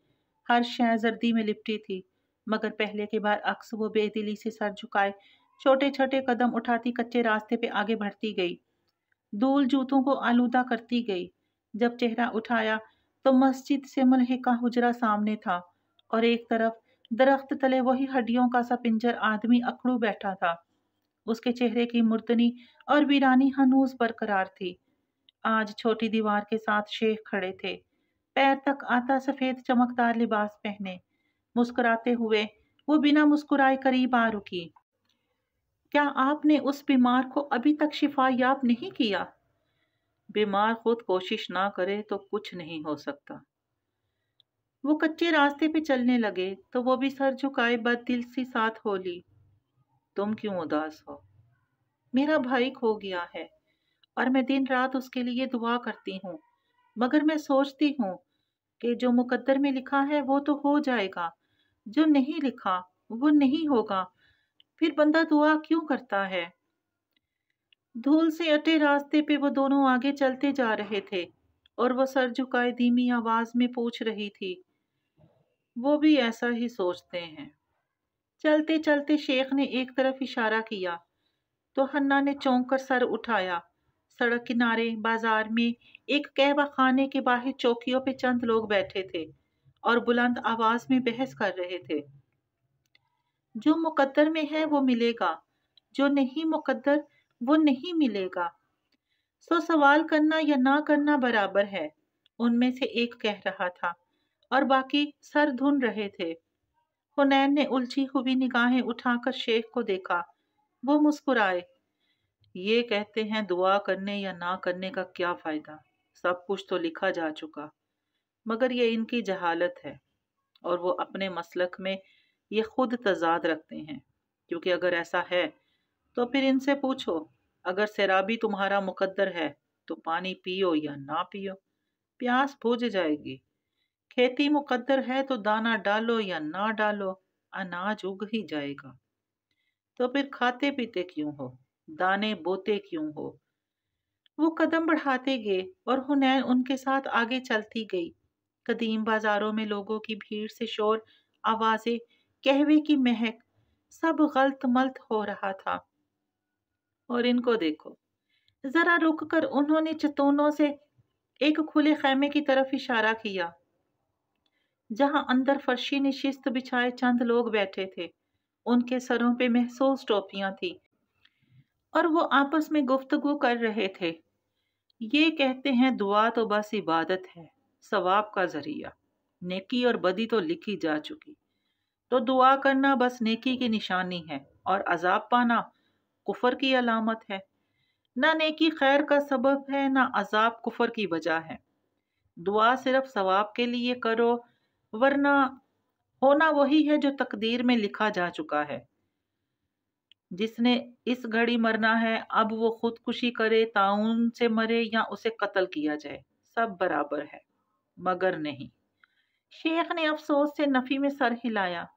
हर शय जर्दी में लिपटी थी, मगर पहले के बार अक्स वो बेदिली से सर झुकाए छोटे छोटे कदम उठाती कच्चे रास्ते पे आगे बढ़ती गई। धूल जूतों को आलूदा करती गई। जब चेहरा उठाया तो मस्जिद से मुल्हिका हुजरा सामने था और एक तरफ दरख्त तले वही हड्डियों का सा पिंजर आदमी अकड़ू बैठा था। उसके चेहरे की मुर्तनी और वीरानी हनूज बरकरार थी। आज छोटी दीवार के साथ शेख खड़े थे, पैर तक आता सफेद चमकदार लिबास पहने। मुस्कुराते हुए वो बिना मुस्कुराए करीब आ रुकी। क्या आपने उस बीमार को अभी तक शिफा याब नहीं किया? बीमार खुद कोशिश ना करे तो कुछ नहीं हो सकता। वो कच्चे रास्ते पे चलने लगे तो वो भी सर झुकाए बददिल सी साथ बोली, तुम क्यों उदास हो? मेरा भाई खो गया है और मैं दिन रात उसके लिए दुआ करती हूँ, मगर मैं सोचती हूँ कि जो मुकद्दर में लिखा है वो तो हो जाएगा, जो नहीं लिखा वो नहीं होगा। फिर बंदा दुआ क्यों करता है? धूल से अटे रास्ते पे वो दोनों आगे चलते जा रहे थे और वो सर झुकाए धीमी आवाज में पूछ रही थी, वो भी ऐसा ही सोचते हैं। चलते चलते शेख ने एक तरफ इशारा किया तो हन्ना ने चौंक कर सर उठाया। सड़क किनारे बाजार में एक कहवा खाने के बाहर चौकियों पे चंद लोग बैठे थे और बुलंद आवाज में बहस कर रहे थे। जो मुकद्दर में है वो मिलेगा, जो नहीं मुकद्दर वो नहीं मिलेगा। सो सवाल करना या ना करना बराबर है, उनमें से एक कह रहा था और बाकी सर धुन रहे थे। हुनैन ने उलझी हुई निगाहें उठाकर शेख को देखा। वो मुस्कुराए। ये कहते हैं दुआ करने या ना करने का क्या फायदा, सब कुछ तो लिखा जा चुका। मगर ये इनकी जहालत है और वो अपने मसलक में ये खुद तजाद रखते हैं, क्योंकि अगर ऐसा है तो फिर इनसे पूछो, अगर शराबी तुम्हारा मुकद्दर है तो पानी पियो या ना पियो, प्यास बुझ जाएगी। खेती मुकद्दर है तो दाना डालो या ना डालो, अनाज उग ही जाएगा। तो फिर खाते पीते क्यों हो? दाने बोते क्यों हो। वो कदम बढ़ाते गए और हुनैन उनके साथ आगे चलती गई। कदीम बाजारों में लोगों की भीड़ से शोर, आवाजें, कहवे की महक, सब गलत मल्त हो रहा था। और इनको देखो। जरा रुक कर उन्होंने चतोनों से एक खुले खैमे की तरफ इशारा किया, जहां अंदर फर्शी निशिस्त बिछाए चंद लोग बैठे थे। उनके सरों पे महसूस टोपियां थी और वो आपस में गुफ्तगू कर रहे थे। ये कहते हैं दुआ तो बस इबादत है, सवाब का जरिया। नेकी और बदी तो लिखी जा चुकी, तो दुआ करना बस नेकी की निशानी है और अजाब पाना कुफर की अलामत है। ना नेकी खैर का सबब है, ना अजाब कुफर की वजह है। दुआ सिर्फ सवाब के लिए करो, वरना होना वही है जो तकदीर में लिखा जा चुका है। जिसने इस घड़ी मरना है, अब वो खुदकुशी करे, ताउन से मरे या उसे कत्ल किया जाए, सब बराबर है। मगर नहीं। शेख ने अफसोस से नफी में सर हिलाया।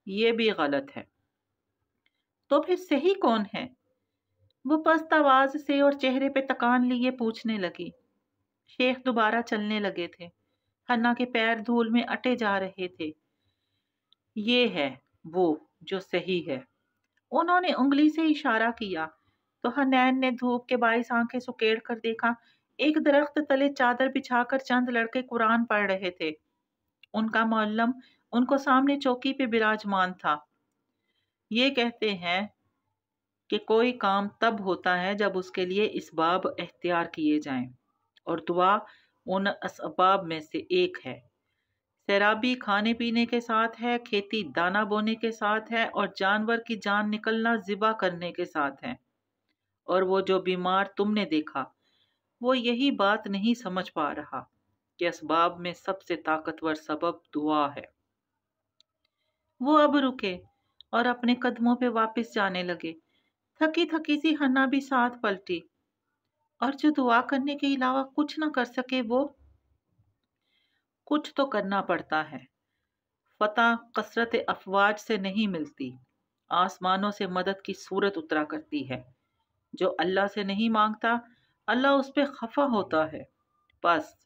ये भी गलत है। तो फिर सही कौन है? वो पस्त आवाज से और चेहरे पे तकान लिए पूछने लगी। शेख दोबारा चलने लगे थे। हन्ना के पैर धूल में अटे जा रहे थे। ये है वो जो सही है। उन्होंने उंगली से इशारा किया तो हनैन ने धूप के बाईस आंखें सुकेड़ कर देखा। एक दरख्त तले चादर बिछाकर चंद लड़के कुरान पढ़ रहे थे। उनका मौलम उनको सामने चौकी पे विराजमान था। ये कहते हैं कि कोई काम तब होता है जब उसके लिए इसबाब एख्तियार किए जाएं, और दुआ उन असबाब में से एक है। सैराबी खाने पीने के साथ है, खेती दाना बोने के साथ है, और जानवर की जान निकलना ज़िबा करने के साथ है। और वो जो बीमार तुमने देखा, वो यही बात नहीं समझ पा रहा कि असबाब में सबसे ताकतवर सबब दुआ है। वो अब रुके और अपने कदमों पे वापस जाने लगे। थकी थकी सी हन्ना भी साथ पलटी। और जो दुआ करने के अलावा कुछ ना कर सके, वो कुछ तो करना पड़ता है। फतह कसरत अफवाज से नहीं मिलती, आसमानों से मदद की सूरत उतरा करती है। जो अल्लाह से नहीं मांगता, अल्लाह उस पर खफा होता है। बस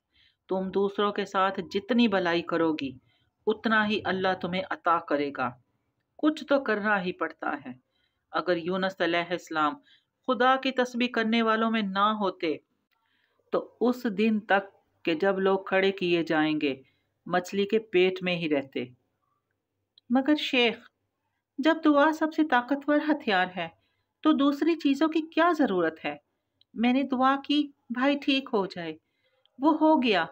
तुम दूसरों के साथ जितनी भलाई करोगी, उतना ही अल्लाह तुम्हें अता करेगा। कुछ तो करना ही पड़ता है। अगर यूनुस अलैहिस्सलाम खुदा की तस्बीह करने वालों में ना होते, तो उस दिन तक के जब लोग खड़े किए जाएंगे, मछली के पेट में ही रहते। मगर शेख, जब दुआ सबसे ताकतवर हथियार है, तो दूसरी चीजों की क्या जरूरत है? मैंने दुआ की, भाई ठीक हो जाए, वो हो गया।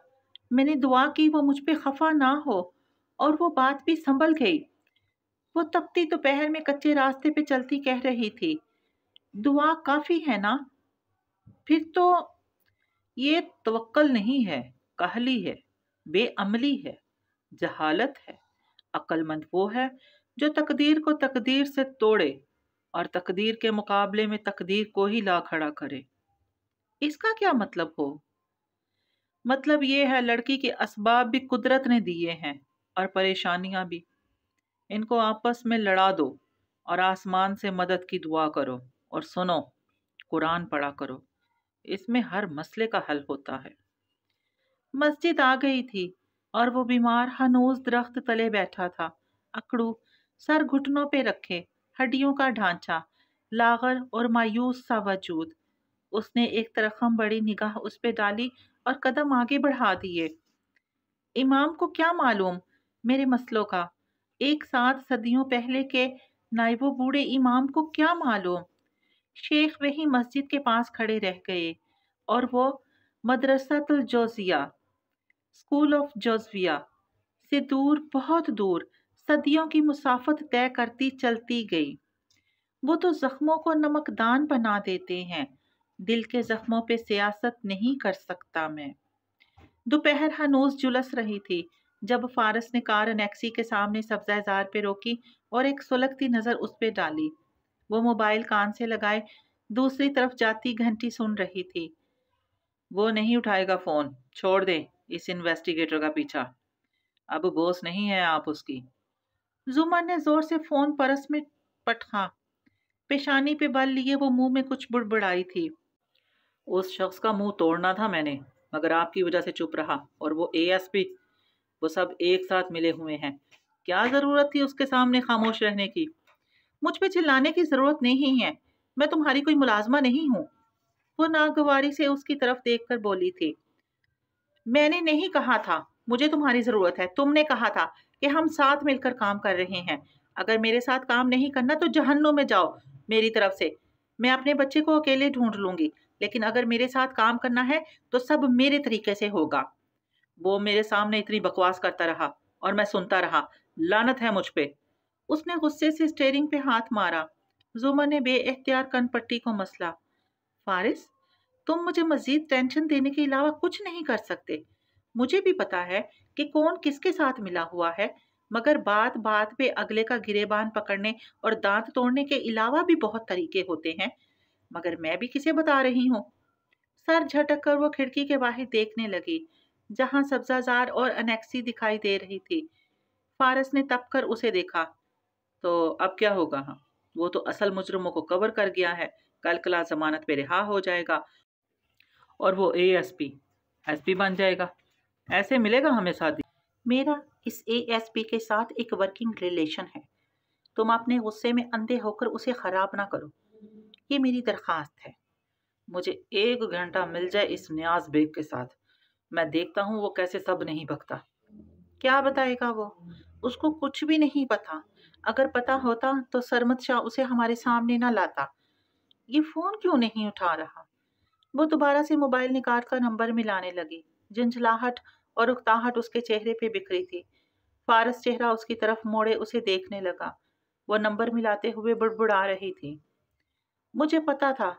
मैंने दुआ की, वो मुझ पे खफा ना हो, और वो बात भी संभल गई। वो तपती दोपहर में कच्चे रास्ते पे चलती कह रही थी, दुआ काफी है ना? फिर तो ये तवक्कल नहीं है, काहली है, बेअमली है, जहालत है। अक्लमंद वो है जो तकदीर को तकदीर से तोड़े और तकदीर के मुकाबले में तकदीर को ही ला खड़ा करे। इसका क्या मतलब हो? मतलब ये है, लड़की के असबाब भी कुदरत ने दिए हैं और परेशानियां भी। इनको आपस में लड़ा दो और आसमान से मदद की दुआ करो। और सुनो, कुरान पढ़ा करो, इसमें हर मसले का हल होता है। मस्जिद आ गई थी और वो बीमार हनूज दरख्त तले बैठा था। अकड़ू, सर घुटनों पे रखे, हड्डियों का ढांचा, लागर और मायूस सा वजूद। उसने एक तरखम बड़ी निगाह उस पे डाली और कदम आगे बढ़ा दिए। इमाम को क्या मालूम मेरे मसलों का? एक साथ सदियों पहले के नाइबो बूढ़े इमाम को क्या मालूम? शेख वही मस्जिद के पास खड़े रह गए और वो मदरसातुल जोजिया, स्कूल ऑफ जोजविया से दूर, बहुत दूर, सदियों की मुसाफत तय करती चलती गई। वो तो जख्मों को नमकदान बना देते हैं, दिल के जख्मों पे सियासत नहीं कर सकता मैं। दोपहर हनूज जुलस रही थी जब फारस ने कार अनेक्सी के सामने सब्जाजार पे रोकी और एक सुलगती नजर उस पे डाली। वो मोबाइल कान से लगाए दूसरी तरफ जाती घंटी सुन रही थी। वो नहीं उठाएगा फोन, छोड़ दे इस इन्वेस्टिगेटर का पीछा, अब बॉस नहीं है आप उसकी। जुमर ने जोर से फोन परस में पटका। पेशानी पे बल लिए वो मुंह में कुछ बुड़बुड़ाई थी। उस शख्स का मुंह तोड़ना था मैंने, मगर आपकी वजह से चुप रहा। और वो एएसपी, वो सब एक साथ मिले हुए हैं। क्या जरूरत थी उसके सामने खामोश रहने की? मुझ पे चिल्लाने की जरूरत नहीं है, मैं तुम्हारी कोई मुलाजमा नहीं हूँ। वो नागवारी से उसकी तरफ देखकर बोली थी। मैंने नहीं कहा था मुझे तुम्हारी जरूरत है, तुमने कहा था कि हम साथ मिलकर काम कर रहे हैं। अगर मेरे साथ काम नहीं करना तो जहन्नुम में जाओ मेरी तरफ से। मैं अपने बच्चे को अकेले ढूंढ लूंगी, लेकिन अगर मेरे साथ काम करना है तो सब मेरे तरीके से होगा। वो मेरे सामने इतनी बकवास करता रहा और मैं सुनता रहा। लानत है मुझ पे। उसने गुस्से से स्टेयरिंग पे हाथ मारा। जुमर ने बेएख्तियार कनपट्टी को मसला। फारिस, तुम मुझे मजीद टेंशन देने के अलावा कुछ नहीं कर सकते। मुझे भी पता है कि कौन किसके साथ मिला हुआ है, मगर बात बात पे अगले का गिरेबान पकड़ने और दांत तोड़ने के अलावा भी बहुत तरीके होते हैं। मगर मैं भी किसे बता रही हूँ? सर झटक कर वो खिड़की के बाहर देखने लगी, जहां सब्जाजार और अनेक्सी दिखाई दे रही थी। फारस ने तप कर उसे देखा। तो अब क्या होगा? हाँ, वो तो असल मुजरिमों को कवर कर गया है। कल कला जमानत पे रिहा हो जाएगा और वो एएसपी एसपी बन जाएगा। ऐसे मिलेगा हमें शादी? मेरा इस एएसपी के साथ एक वर्किंग रिलेशन है। तुम अपने गुस्से में अंधे होकर उसे खराब ना करो, ये मेरी दरखास्त है। मुझे 1 घंटा मिल जाए इस नियाज बेग के साथ, मैं देखता हूँ वो कैसे सब नहीं बकता। क्या बताएगा वो? उसको कुछ भी नहीं पता। अगर पता होता तो सरमद शाह उसे हमारे सामने ना लाता। ये फोन क्यों नहीं उठा रहा? वो दोबारा से मोबाइल निकाल कर नंबर मिलाने लगी। झंझलाहट और उकताहट उसके चेहरे पे बिखरी थी। फारस चेहरा उसकी तरफ मोड़े उसे देखने लगा। वो नंबर मिलाते हुए बुड़बुड़ा रही थी। मुझे पता था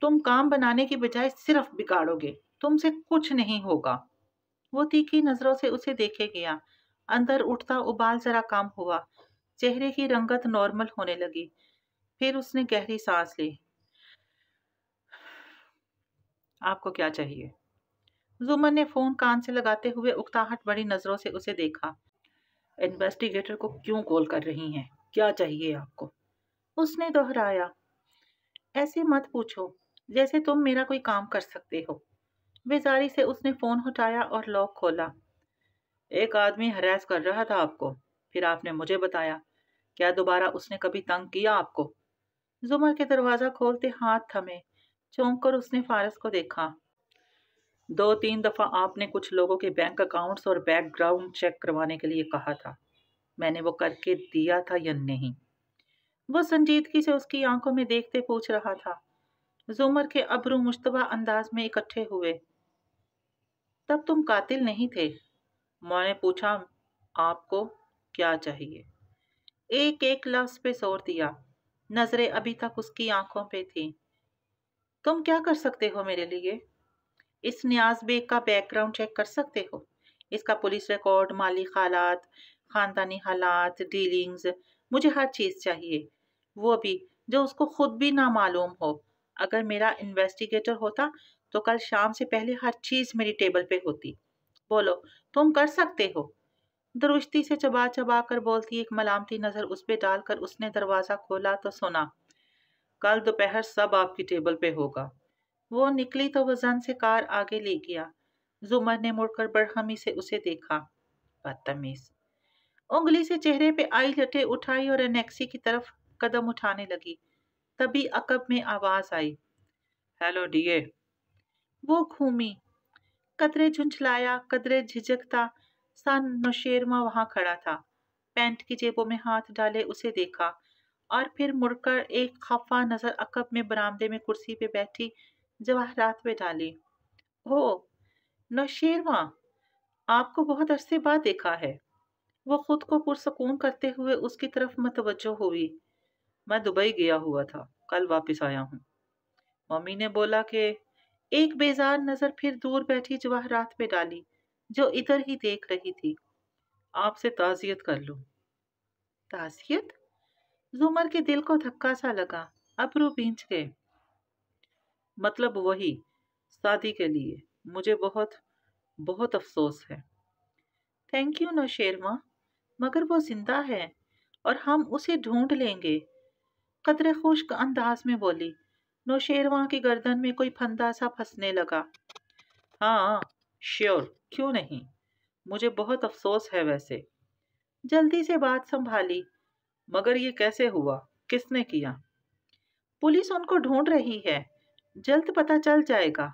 तुम काम बनाने की बजाय सिर्फ बिगाड़ोगे, तुमसे कुछ नहीं होगा। वो तीखी नजरों से उसे देखे गया। अंदर उठता उबाल जरा कम हुआ। चेहरे की रंगत नॉर्मल होने लगी। फिर उसने गहरी सांस ली। आपको क्या चाहिए? जुमर ने फोन कान से लगाते हुए उकताहट बड़ी नजरों से उसे देखा। इन्वेस्टिगेटर को क्यों कॉल कर रही हैं? क्या चाहिए आपको? उसने दोहराया। ऐसे मत पूछो जैसे तुम मेरा कोई काम कर सकते हो। बेजारी से उसने फोन हटाया और लॉक खोला। एक आदमी हरास कर रहा था आपको, फिर आपने मुझे बताया। क्या दोबारा उसने कभी तंग किया आपको? जुमर के दरवाजा खोलते हाथ थमे। चौंक कर उसने फारस को देखा। 2-3 दफा आपने कुछ लोगों के बैंक अकाउंट्स और बैकग्राउंड चेक करवाने के लिए कहा था। मैंने वो करके दिया था या नहीं? वो संजीदगी से उसकी आंखों में देखते पूछ रहा था। जुमर के अब्रू मुश्तबा अंदाज में इकट्ठे हुए। तब तुम कातिल नहीं थे। मैंने पूछा आपको क्या चाहिए? एक एक लफ्ज पे जोर दिया। नजरें अभी तक उसकी आंखों पे थी। तुम क्या कर सकते हो मेरे लिए? इस नियाज बेग का बैकग्राउंड चेक कर सकते हो? इसका पुलिस रिकॉर्ड, माली हालात, खानदानी हालात, डीलिंग्स, मुझे हर चीज चाहिए। वो भी जो उसको खुद भी ना मालूम हो। अगर मेरा इन्वेस्टिगेटर होता तो कल शाम से पहले हर चीज मेरी टेबल पे होती। बोलो, तुम कर सकते हो? दुरुस्ती से चबा चबा कर बोलती एक मलामती नजर उस पे डालकर उसने दरवाजा खोला तो सुना। कल दोपहर सब आपकी टेबल पे होगा। वो निकली तो वो जन से कार आगे ले गया। जुमर ने मुड़कर बरहमी से उसे देखा। बदतमीज। उंगली से चेहरे पे आई लटे उठाई और एनेक्सी की तरफ कदम उठाने लगी। तभी अकब में आवाज आई। Hello DA. वो घूमी। कदरे झुंझलाया, कदरे झिझकता सा नौशेरमा वहां खड़ा था। पैंट की जेबों में हाथ डाले उसे देखा और फिर मुड़कर एक खफा नजर अकब में बरामदे में कुर्सी पे बैठी जवाहरात पे डाली। ओ नौशेरमा, आपको बहुत अरसे बाद देखा है। वो खुद को पुरसकून करते हुए उसकी तरफ मतवज्जो हुई। मैं दुबई गया हुआ था, कल वापस आया हूँ। मम्मी ने बोला कि एक बेजार नजर फिर दूर बैठी जवाहरात पे डाली, जो इधर ही देख रही थी। आपसे ताजियत कर लूं। ताजियत? जुमर के दिल को धक्का सा लगा। अबरू भींच गए। मतलब वही, शादी के लिए। मुझे बहुत बहुत अफसोस है। थैंक यू नौशेरमा, मगर वो जिंदा है और हम उसे ढूंढ लेंगे। قدرے خشک انداز میں بولی۔ نوشیروان کی گردن میں کوئی پھندا سا پھنسنے لگا۔ ہاں شیور، کیوں نہیں، مجھے بہت افسوس ہے ویسے۔ جلدی سے بات سنبھالی، مگر یہ کیسے ہوا، کس نے کیا؟ پولیس ان کو ڈھونڈ رہی ہے، جلد پتہ چل جائے گا۔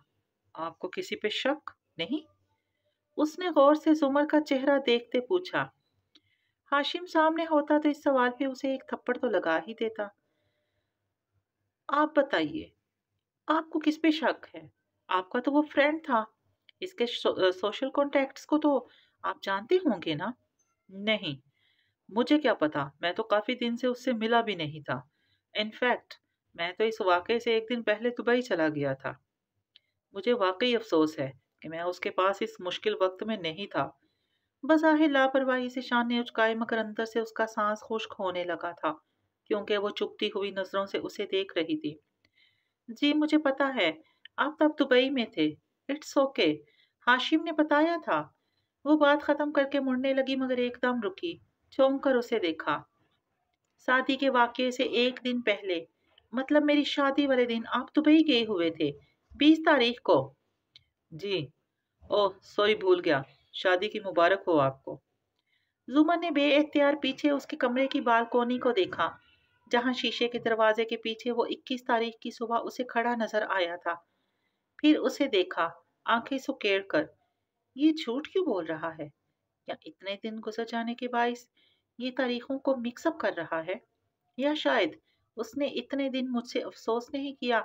آپ کو کسی پہ شک نہیں؟ اس نے غور سے زمر کا چہرہ دیکھتے پوچھا۔ ہاشم سامنے ہوتا تو اس سوال پہ اسے ایک تھپڑ تو لگا ہی دیتا۔ آپ بتائیے، آپ کو کس پہ شک ہے؟ آپ کا تو وہ فرینڈ تھا، اس کے سوشل کانٹیکٹس کو تو آپ جانتے ہوں گے نا؟ نہیں، مجھے کیا پتا، میں تو کافی دن سے اس سے ملا بھی نہیں تھا۔ انفیکٹ میں تو اس واقعے سے ایک دن پہلے دبئی چلا گیا تھا۔ مجھے واقعی افسوس ہے کہ میں اس کے پاس اس مشکل وقت میں نہیں تھا۔ بظاہر لاپرواہی سے شان نے اچکائے، مگر اندر سے اس کا سانس خشک ہونے لگا تھا، کیونکہ وہ چپتی ہوئی نظروں سے اسے دیکھ رہی تھی۔ جی مجھے پتا ہے، آپ تب دبئی میں تھے۔ اٹس اوکے، ہاشم نے بتایا تھا۔ وہ بات ختم کر کے مڑنے لگی، مگر ایک دم رکی، چونک کر اسے دیکھا۔ شادی کے واقعے سے ایک دن پہلے، مطلب میری شادی والے دن آپ دبئی گئے ہوئے تھے، 20 تاریخ کو۔ جی، اوہ سوری بھول گیا، شادی کی مبارک ہو آپ کو۔ زمر نے بے اختیار پیچھے اس کے کمرے کی بالکونی کو دیکھا، جہاں شیشے کے دروازے کے پیچھے وہ 21 تاریخ کی صبح اسے کھڑا نظر آیا تھا۔ پھر اسے دیکھا، آنکھیں سکیڑ کر۔ یہ جھوٹ کیوں بول رہا ہے؟ یا اتنے دن گزر جانے کے باعث یہ تاریخوں کو مکس اپ کر رہا ہے؟ یا شاید اس نے اتنے دن مجھ سے افسوس نہیں کیا،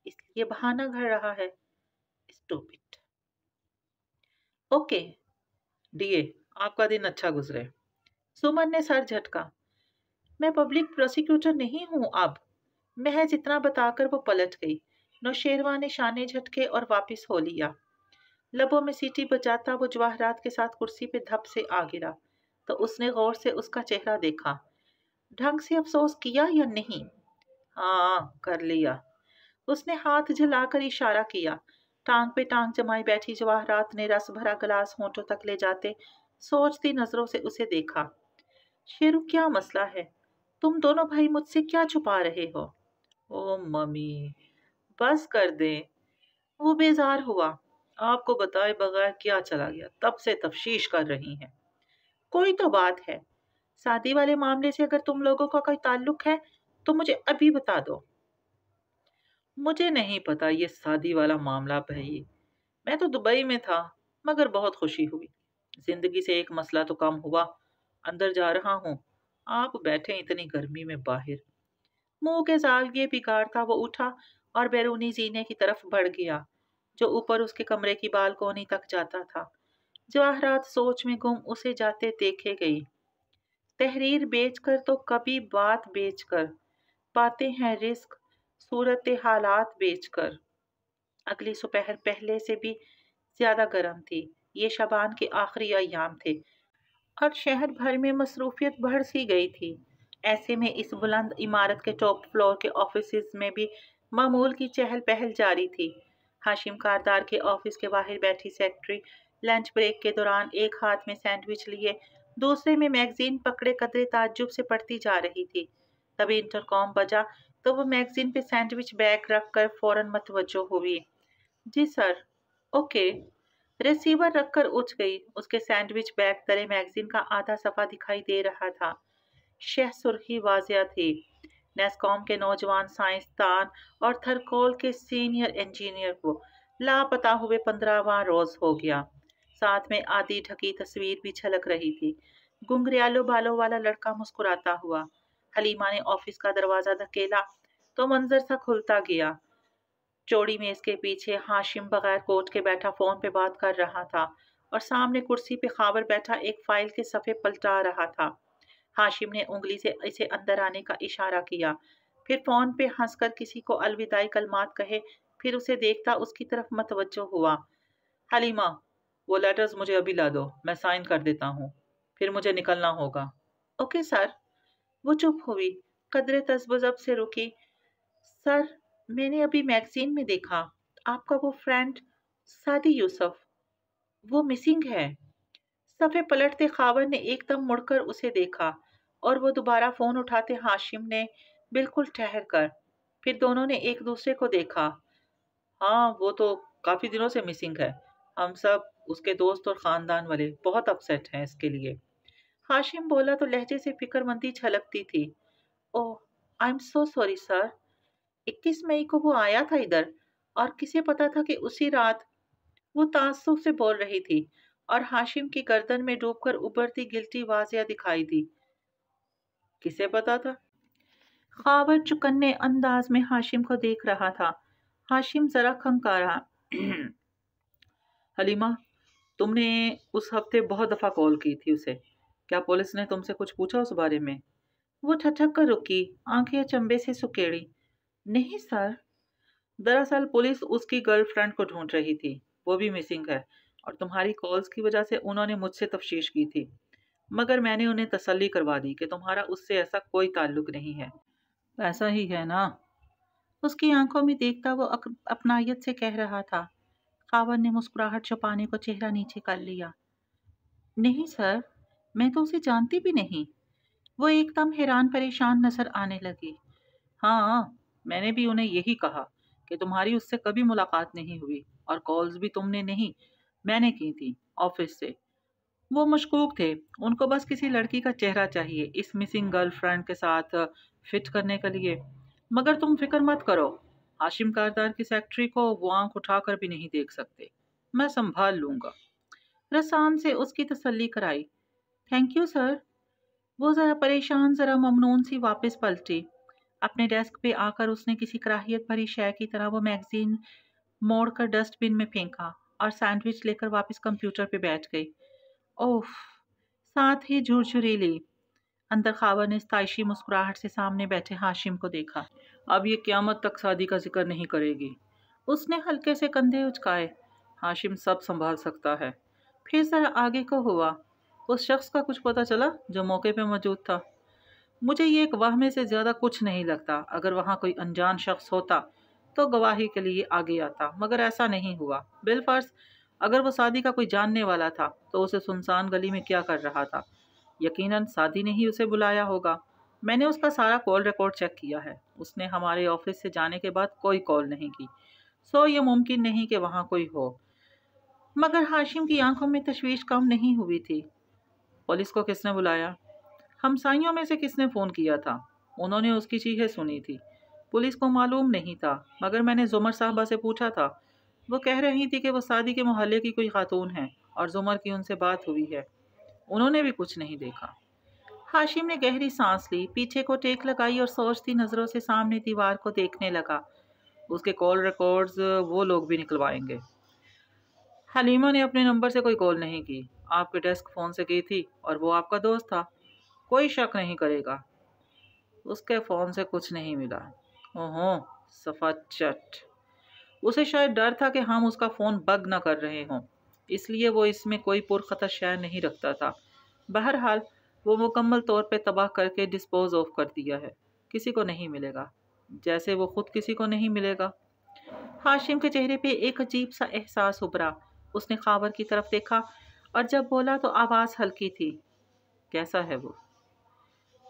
اس لیے بہانہ گھڑ رہا ہے۔ اسٹوپٹ۔ اوکے ڈی اے، آپ کا دن اچھا گزرے۔ سمن نے سر جھٹکا۔ میں پبلک پروسیکیوٹر نہیں ہوں اب۔ محض اتنا بتا کر وہ پلٹ گئی۔ نوشیروان نے شانے جھٹکے اور واپس ہو لیا۔ لبوں میں سیٹی بجاتا وہ جواہرات کے ساتھ کرسی پہ دھپ سے آ گرا، تو اس نے غور سے اس کا چہرہ دیکھا۔ ڈھنگ سے افسوس کیا یا نہیں؟ ہاں کر لیا۔ اس نے ہاتھ جھلا کر اشارہ کیا۔ ٹانگ پہ ٹانگ جمائے بیٹھی جواہرات نے رس بھرا گلاس ہونٹوں تک لے جاتے سوچتی نظروں سے اسے دیکھا۔ شیرو کیا مسئلہ ہے؟ تم دونوں بھائی مجھ سے کیا چھپا رہے ہو؟ او ممی، بس کر دیں۔ وہ بیزار ہوا۔ آپ کو بتائے بغیر کیا چلا گیا، تب سے تفتیش کر رہی ہیں۔ کوئی تو بات ہے۔ شادی والے معاملے سے اگر تم لوگوں کا کوئی تعلق ہے تو مجھے ابھی بتا دو۔ مجھے نہیں پتا یہ شادی والا معاملہ بھائی، میں تو دبئی میں تھا، مگر بہت خوشی ہوئی۔ زندگی سے ایک مسئلہ تو کم ہوا۔ اندر جا رہا ہوں، آپ بیٹھے اتنی گرمی میں باہر۔ منہ کے زاویے بگاڑ تھا وہ اٹھا اور بیرونی زینے کی طرف بڑھ گیا، جو اوپر اس کے کمرے کی بالکونی تک جاتا تھا۔ جواہرات سوچ میں گم اسے جاتے دیکھے گئی۔ تحریر بیچ کر تو کبھی بات بیچ کر، پاتے ہیں رزق صورت حالات بیچ کر۔ اگلی سپہر پہلے سے بھی زیادہ گرم تھی۔ یہ شبان کے آخری ایام تھے اور شہر بھر میں مصروفیت بڑھ سی گئی تھی۔ ایسے میں اس بلند عمارت کے ٹاپ فلور کے آفیسز میں بھی معمول کی چہل پہل جاری تھی۔ ہاشم کاردار کے آفس کے باہر بیٹھی سیکرٹری لنچ بریک کے دوران ایک ہاتھ میں سینڈوچ لیے دوسرے میں میگزین پکڑے قدرے تعجب سے پڑھتی جا رہی تھی۔ تبھی انٹرکام بجا تو وہ میگزین پہ سینڈوچ بیگ رکھ کر فوراً متوجہ ہوئی۔ جی سر۔ اوکے۔ ریسیور رکھ کر اٹھ گئی۔ اس کے سینڈوچ بیگ تلے میگزین کا آدھا صفحہ دکھائی دے رہا تھا۔ شہ سرخی واضح تھی۔ نیسکوم کے نوجوان سائنسدان اور تھرکول کے سینئر انجینئر کو لاپتہ ہوئے 15واں روز ہو گیا۔ ساتھ میں آدھی ڈھکی تصویر بھی جھلک رہی تھی۔ گنگریالو بالوں والا لڑکا مسکراتا ہوا۔ حلیمہ نے آفس کا دروازہ دھکیلا تو منظر سا کھلتا گیا۔ چوڑی میز کے پیچھے ہاشم بغیر کوٹ کے بیٹھا فون پہ بات کر رہا تھا اور سامنے کرسی پہ خاور بیٹھا ایک فائل کے صفحے پلٹا رہا تھا۔ ہاشم نے انگلی سے اسے اندر آنے کا اشارہ کیا، پھر فون پہ ہنس کر کسی کو الوداعی کلمات کہے، پھر اسے دیکھتا اس کی طرف متوجہ ہوا۔ حلیمہ، وہ لیٹرز مجھے ابھی لا دو، میں سائن کر دیتا ہوں، پھر مجھے نکلنا ہوگا۔ Okay sir. وہ چپ ہوئی، قدرے تذبذب سے رکی۔ سر، میں نے ابھی میگزین میں دیکھا، آپ کا وہ فرینڈ سعدی یوسف، وہ مسنگ ہے۔ صفحے پلٹتے خاور نے ایک دم مڑ کر اسے دیکھا اور وہ دوبارہ فون اٹھاتے ہاشم نے बिल्कुल ठहर कर। फिर दोनों ने एक दूसरे को देखा। हाँ, वो तो काफी दिनों से मिसिंग है। हम सब, उसके दोस्त और खानदान वाले, बहुत अपसेट हैं इसके लिए। हाशिम बोला तो लहजे से फिक्रमंदी छलकती थी। Oh, I am so sorry sir. 21 मई को वो आया था इधर, और किसे पता था कि उसी रात। वो ताज्जुब से बोल रही थी और हाशिम की गर्दन में डूबकर उभरती गिल्टी वाजिया दिखाई दी। किसे पता था? खावर चुकन्ने अंदाज में हाशिम को देख रहा था। हाशिम जरा खंकारा। हलीमा, तुमने उस हफ्ते बहुत दफा कॉल की थी उसे। क्या पुलिस ने तुमसे कुछ पूछा उस बारे में? वो ठठक कर रुकी, आंखें अचंभे से सुकेड़ी। नहीं सर। दरअसल पुलिस उसकी गर्लफ्रेंड को ढूंढ रही थी। वो भी मिसिंग है, और तुम्हारी कॉल्स की वजह से उन्होंने मुझसे तफ्तीश की थी। मगर मैंने उन्हें तसल्ली करवा दी कि तुम्हारा उससे ऐसा कोई ताल्लुक नहीं है। ऐसा ही है ना? उसकी आंखों में देखता वो अपनायत से कह रहा था। खावर ने मुस्कुराहट छुपाने को चेहरा नीचे कर लिया। नहीं सर, मैं तो उसे जानती भी नहीं। वो एकदम हैरान परेशान नजर आने लगी। हाँ, मैंने भी उन्हें यही कहा कि तुम्हारी उससे कभी मुलाकात नहीं हुई, और कॉल्स भी तुमने नहीं, मैंने की थी ऑफिस से। वो मशकूक थे। उनको बस किसी लड़की का चेहरा चाहिए इस मिसिंग गर्लफ्रेंड के साथ फिट करने के लिए। मगर तुम फिक्र मत करो, हाशिम कारदार की सेक्रेटरी को वो आंख उठाकर भी नहीं देख सकते। मैं संभाल लूंगा। रसान से उसकी तसल्ली कराई। Thank you sir. वो जरा परेशान, जरा ममनून सी वापस पलटी। अपने डेस्क पे आकर उसने किसी कराहियत भरी शय की तरह वो मैगजीन मोड़ कर डस्टबिन में फेंका और सैंडविच लेकर वापस कंप्यूटर पे बैठ गई। ओफ! साथ ही झुरझुरीली। अंदर खावर ने इस्ताइशी मुस्कुराहट से सामने बैठे हाशिम को देखा। अब ये क़यामत तक शादी का जिक्र नहीं करेगी। उसने हल्के से कंधे उचकाए। हाशिम सब संभाल सकता है। फिर जरा आगे को हुआ। उस शख्स का कुछ पता चला जो मौके पे मौजूद था? मुझे ये एक वाहमे से ज़्यादा कुछ नहीं लगता। अगर वहाँ कोई अनजान शख्स होता तो गवाही के लिए आगे आता, मगर ऐसा नहीं हुआ। बिलफर्ज अगर वो सादी का कोई जानने वाला था तो उसे सुनसान गली में क्या कर रहा था? यकीनन सादी ने ही उसे बुलाया होगा। मैंने उसका सारा कॉल रिकॉर्ड चेक किया है। उसने हमारे ऑफिस से जाने के बाद कोई कॉल नहीं की। सो ये मुमकिन नहीं कि वहाँ कोई हो। मगर हाशिम की आंखों में तशवीश कम नहीं हुई थी। पुलिस को किसने बुलाया? हमसाइयों में से किसने फ़ोन किया था? उन्होंने उसकी चीखें सुनी थी। पुलिस को मालूम नहीं था, मगर मैंने जुमर साहबा से पूछा था। वो कह रही थी कि वो सादी के मोहल्ले की कोई खातून है और जुमर की उनसे बात हुई है। उन्होंने भी कुछ नहीं देखा। हाशिम ने गहरी सांस ली, पीछे को टेक लगाई और सोचती नज़रों से सामने दीवार को देखने लगा। उसके कॉल रिकॉर्ड्स वो लोग भी निकलवाएंगे। हलीमा ने अपने नंबर से कोई कॉल नहीं की। आपके डेस्क फ़ोन से की थी, और वो आपका दोस्त था। कोई शक नहीं करेगा। उसके फ़ोन से कुछ नहीं मिला। ओहो, सफाचट। उसे शायद डर था कि हम उसका फ़ोन बग न कर रहे हों, इसलिए वो इसमें कोई पुरखतर शय नहीं रखता था। बहरहाल वो मुकम्मल तौर पे तबाह करके डिस्पोज ऑफ कर दिया है। किसी को नहीं मिलेगा, जैसे वो खुद किसी को नहीं मिलेगा। हाशिम के चेहरे पे एक अजीब सा एहसास उभरा। उसने खावर की तरफ देखा, और जब बोला तो आवाज़ हल्की थी। कैसा है वो?